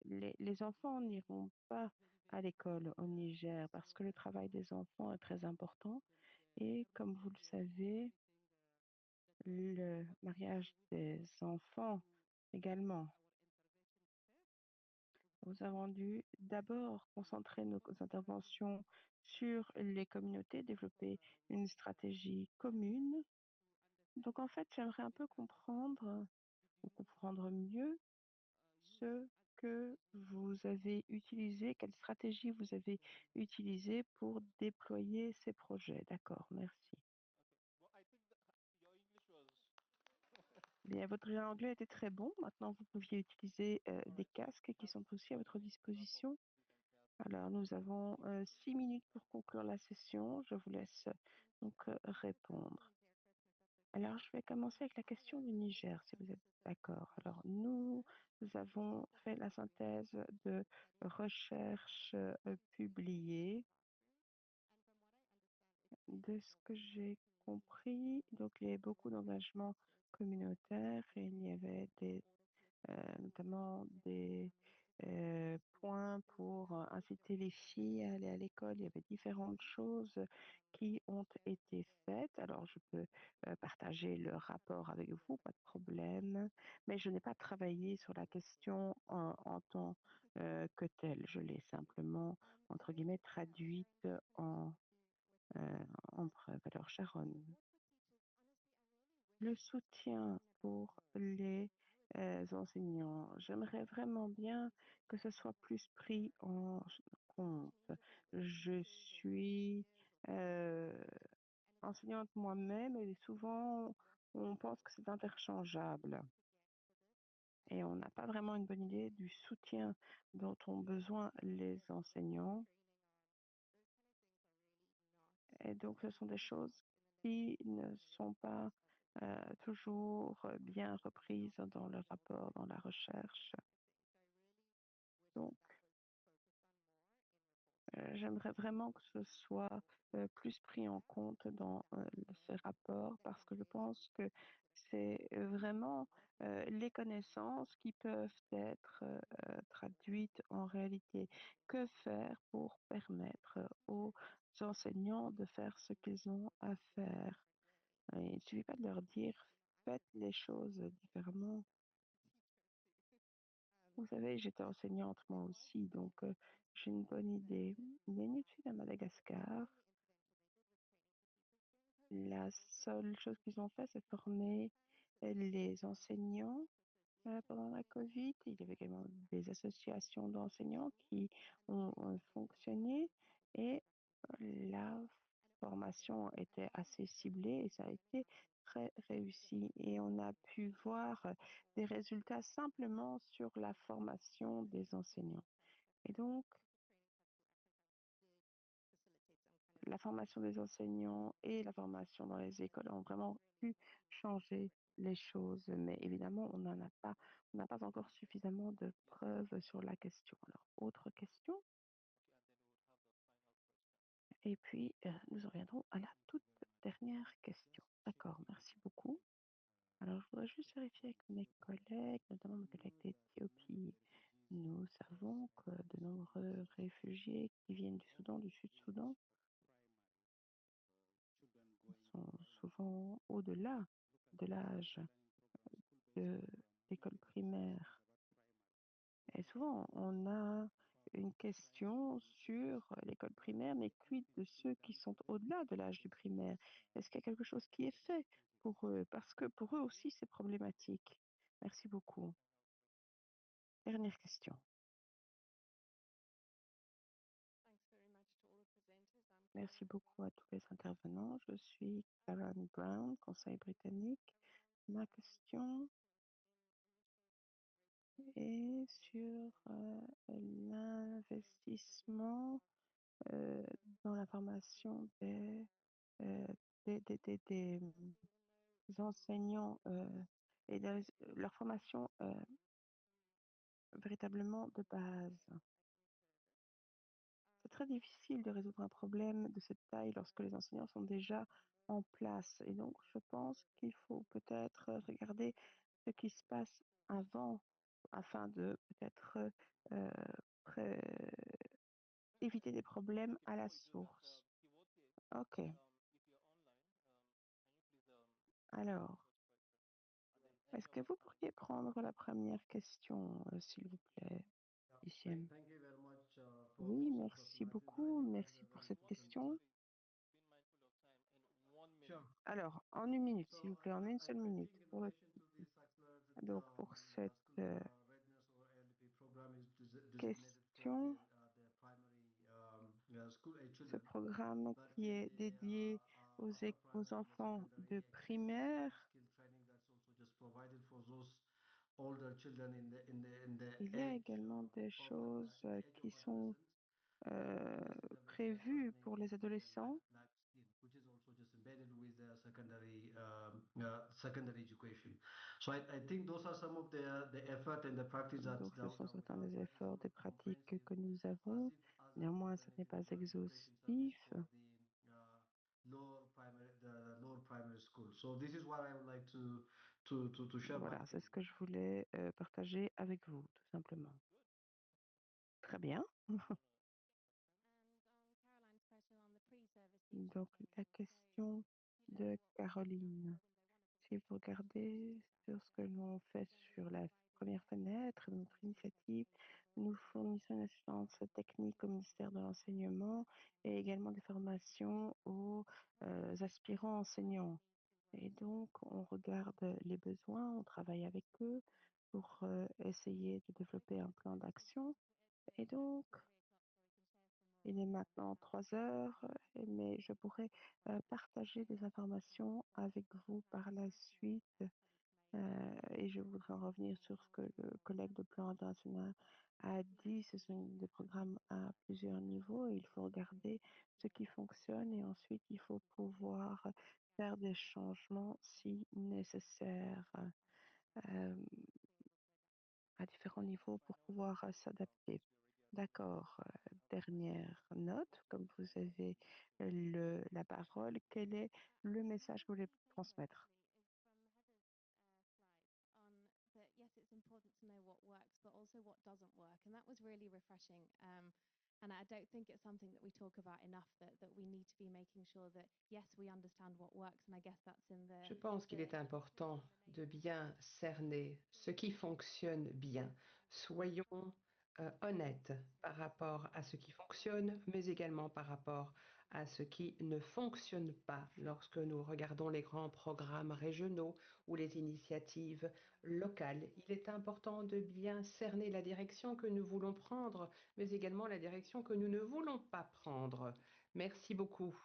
les enfants n'iront pas à l'école au Niger parce que le travail des enfants est très important. Et comme vous le savez, le mariage des enfants également. Nous avons dû d'abord concentrer nos interventions sur les communautés, développer une stratégie commune. Donc en fait, j'aimerais un peu comprendre mieux ce que vous avez utilisé, quelle stratégie vous avez utilisée pour déployer ces projets. D'accord, merci. Bien, votre anglais était très bon. Maintenant, vous pouviez utiliser des casques qui sont aussi à votre disposition. Alors, nous avons 6 minutes pour conclure la session. Je vous laisse donc répondre. Alors, je vais commencer avec la question du Niger, si vous êtes d'accord. Alors, nous avons fait la synthèse de recherches publiées. De ce que j'ai compris, donc il y avait beaucoup d'engagement communautaire et il y avait notamment des points pour inciter les filles à aller à l'école. Il y avait différentes choses qui ont été faites. Alors, je peux partager le rapport avec vous, pas de problème, mais je n'ai pas travaillé sur la question en tant que telle. Je l'ai simplement, entre guillemets, traduite en preuve. Alors, Sharon, le soutien pour les enseignants, j'aimerais vraiment bien que ce soit plus pris en compte. Je suis enseignante moi-même et souvent on pense que c'est interchangeable. Et on n'a pas vraiment une bonne idée du soutien dont ont besoin les enseignants. Et donc, ce sont des choses qui ne sont pas toujours bien reprises dans le rapport, dans la recherche. Donc, j'aimerais vraiment que ce soit plus pris en compte dans ces rapports parce que je pense que c'est vraiment les connaissances qui peuvent être traduites en réalité. Que faire pour permettre aux enseignants de faire ce qu'ils ont à faire? Il ne suffit pas de leur dire faites les choses différemment. Vous savez, j'étais enseignante moi aussi, donc j'ai une bonne idée. Il y a une étude à Madagascar. La seule chose qu'ils ont fait, c'est former les enseignants pendant la Covid. Il y avait également des associations d'enseignants qui ont fonctionné et la formation était assez ciblée et ça a été très réussi. Et on a pu voir des résultats simplement sur la formation des enseignants. Et donc, la formation des enseignants et la formation dans les écoles ont vraiment pu changer les choses, mais évidemment, on n'a pas encore suffisamment de preuves sur la question. Alors, autre question. Et puis, nous en reviendrons à la toute dernière question. D'accord, merci beaucoup. Alors, je voudrais juste vérifier avec mes collègues, notamment mes collègues d'Éthiopie. Nous savons que de nombreux réfugiés qui viennent du Soudan, du Sud-Soudan, sont souvent au-delà de l'âge de l'école primaire. Et souvent, on a une question sur l'école primaire, mais quid de ceux qui sont au-delà de l'âge du primaire? Est-ce qu'il y a quelque chose qui est fait pour eux? Parce que pour eux aussi, c'est problématique. Merci beaucoup. Dernière question. Merci beaucoup à tous les intervenants. Je suis Karen Brown, Conseil britannique. Ma question est sur l'investissement euh, dans la formation euh, des enseignants et leur formation véritablement de base. C'est très difficile de résoudre un problème de cette taille lorsque les enseignants sont déjà en place. Et donc, je pense qu'il faut peut-être regarder ce qui se passe avant afin de peut-être euh, pré- éviter des problèmes à la source. Ok. Alors, est-ce que vous pourriez prendre la première question, s'il vous plaît, Lucien? Thank you very much Oui, for merci Professor Martin. beaucoup. I think this is Merci a pour very cette important. question. Sure. Alors, en une minute, So s'il vous plaît, en une seule I minute. think in relation to this accelerated Donc, pour cette school readiness or ALP program is designated for question, the primary school age ce children, programme but qui in est the dédié upper aux primary and the enfants secondary de age, there is primaire, skill training that's also just provided for those older children in the il y a age également des of choses in the age of qui sont adolescence. This is a very prévues heartening pour to les see the adolescents. life skill, which is also just embedded with the secondary education. So I think those are some of the effort and the practice that Donc, ce sont we certains have. des There is efforts, not des pratiques comprehensive que nous avons. as if Néanmoins, ce an n'est pas individual education service exhaustif. for the lower primary school. So this is what I would like to share my Voilà, c'est ce opinion. que je voulais partager avec vous, tout simplement. Très bien. Caroline's question on the pre-service Donc, teaching la thing. question de Caroline. Si vous regardez sur ce que l'on fait sur la première fenêtre, notre initiative, nous fournissons une assistance technique au ministère de l'Enseignement et également des formations aux aspirants enseignants. Et donc, on regarde les besoins, on travaille avec eux pour essayer de développer un plan d'action. Et donc, il est maintenant 3 heures, mais je pourrais partager des informations avec vous par la suite. Et je voudrais en revenir sur ce que le collègue de plan international a dit. Ce sont des programmes à plusieurs niveaux et il faut regarder ce qui fonctionne et ensuite il faut pouvoir faire des changements si nécessaire à différents niveaux pour pouvoir s'adapter. D'accord. Dernière note, comme vous avez la parole, quel est le message que vous voulez transmettre? also what doesn't work. And that was really refreshing. And I don't think it's something that we talk about enough, that we need to be making sure that, yes, we understand what works. And I guess that's in the... Je pense qu'il est important de bien cerner ce qui fonctionne bien. Soyons honnêtes par rapport à ce qui fonctionne, mais également par rapport à ce qui ne fonctionne pas lorsque nous regardons les grands programmes régionaux ou les initiatives locales. Il est important de bien cerner la direction que nous voulons prendre, mais également la direction que nous ne voulons pas prendre. Merci beaucoup.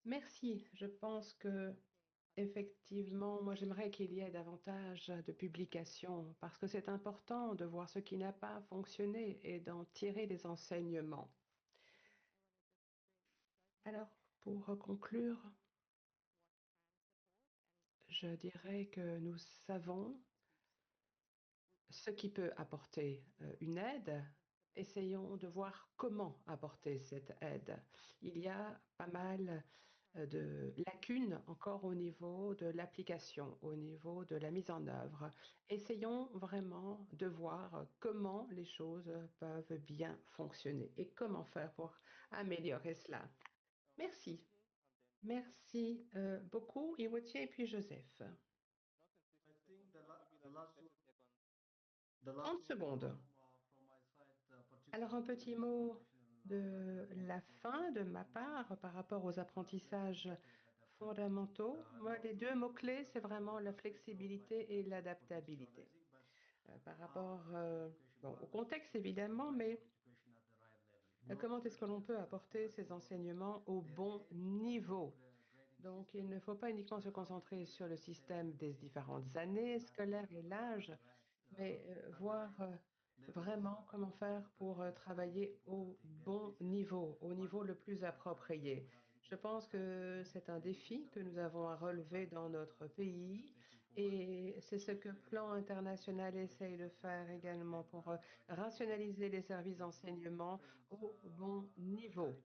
Merci. Je pense que effectivement, moi j'aimerais qu'il y ait davantage de publications parce que c'est important de voir ce qui n'a pas fonctionné et d'en tirer des enseignements. Alors, pour conclure, je dirais que nous savons ce qui peut apporter une aide. Essayons de voir comment apporter cette aide. Il y a pas mal de lacunes encore au niveau de l'application, au niveau de la mise en œuvre. Essayons vraiment de voir comment les choses peuvent bien fonctionner et comment faire pour améliorer cela. Merci. Merci beaucoup, Iwotie et puis Joseph. 30 secondes. Alors, un petit mot de la fin de ma part par rapport aux apprentissages fondamentaux. Moi, les deux mots-clés, c'est vraiment la flexibilité et l'adaptabilité. Par rapport au contexte, évidemment, mais comment est-ce que l'on peut apporter ces enseignements au bon niveau? Donc, il ne faut pas uniquement se concentrer sur le système des différentes années scolaires et l'âge, mais voir vraiment comment faire pour travailler au bon niveau, au niveau le plus approprié. Je pense que c'est un défi que nous avons à relever dans notre pays et c'est ce que Plan International essaye de faire également pour rationaliser les services d'enseignement au bon niveau.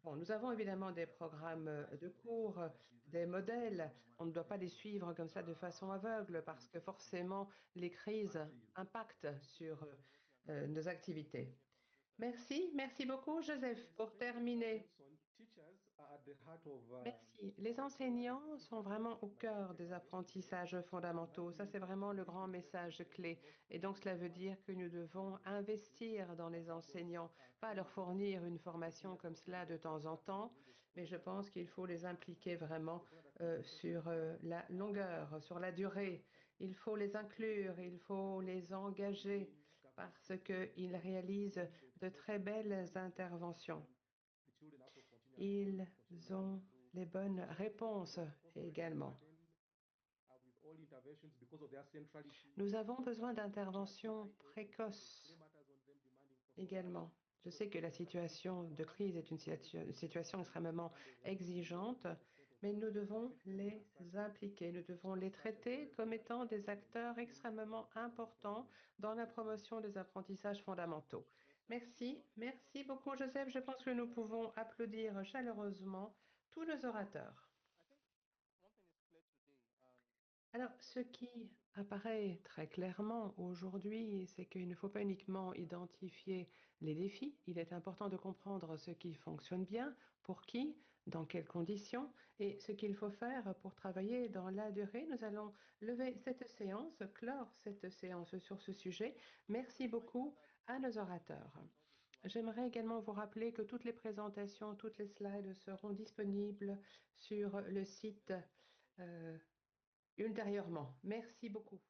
Nous avons évidemment des programmes de cours, des modèles. On ne doit pas les suivre comme ça de façon aveugle parce que forcément, les crises impactent sur nos activités. Merci, merci beaucoup, Joseph. Pour terminer, merci. Les enseignants sont vraiment au cœur des apprentissages fondamentaux. Ça, c'est vraiment le grand message clé. Et donc, cela veut dire que nous devons investir dans les enseignants, pas leur fournir une formation comme cela de temps en temps, mais je pense qu'il faut les impliquer vraiment sur la longueur, sur la durée. Il faut les inclure, il faut les engager parce qu'ils réalisent de très belles interventions. Ils ont les bonnes réponses également. Nous avons besoin d'interventions précoces également. Je sais que la situation de crise est une situation extrêmement exigeante, mais nous devons les impliquer, nous devons les traiter comme étant des acteurs extrêmement importants dans la promotion des apprentissages fondamentaux. Merci, merci beaucoup Joseph. Je pense que nous pouvons applaudir chaleureusement tous nos orateurs. Alors, ce qui apparaît très clairement aujourd'hui, c'est qu'il ne faut pas uniquement identifier les défis, il est important de comprendre ce qui fonctionne bien, pour qui, dans quelles conditions, et ce qu'il faut faire pour travailler dans la durée. Nous allons lever cette séance, clore cette séance sur ce sujet. Merci beaucoup à nos orateurs. J'aimerais également vous rappeler que toutes les présentations, toutes les slides seront disponibles sur le site ultérieurement. Merci beaucoup.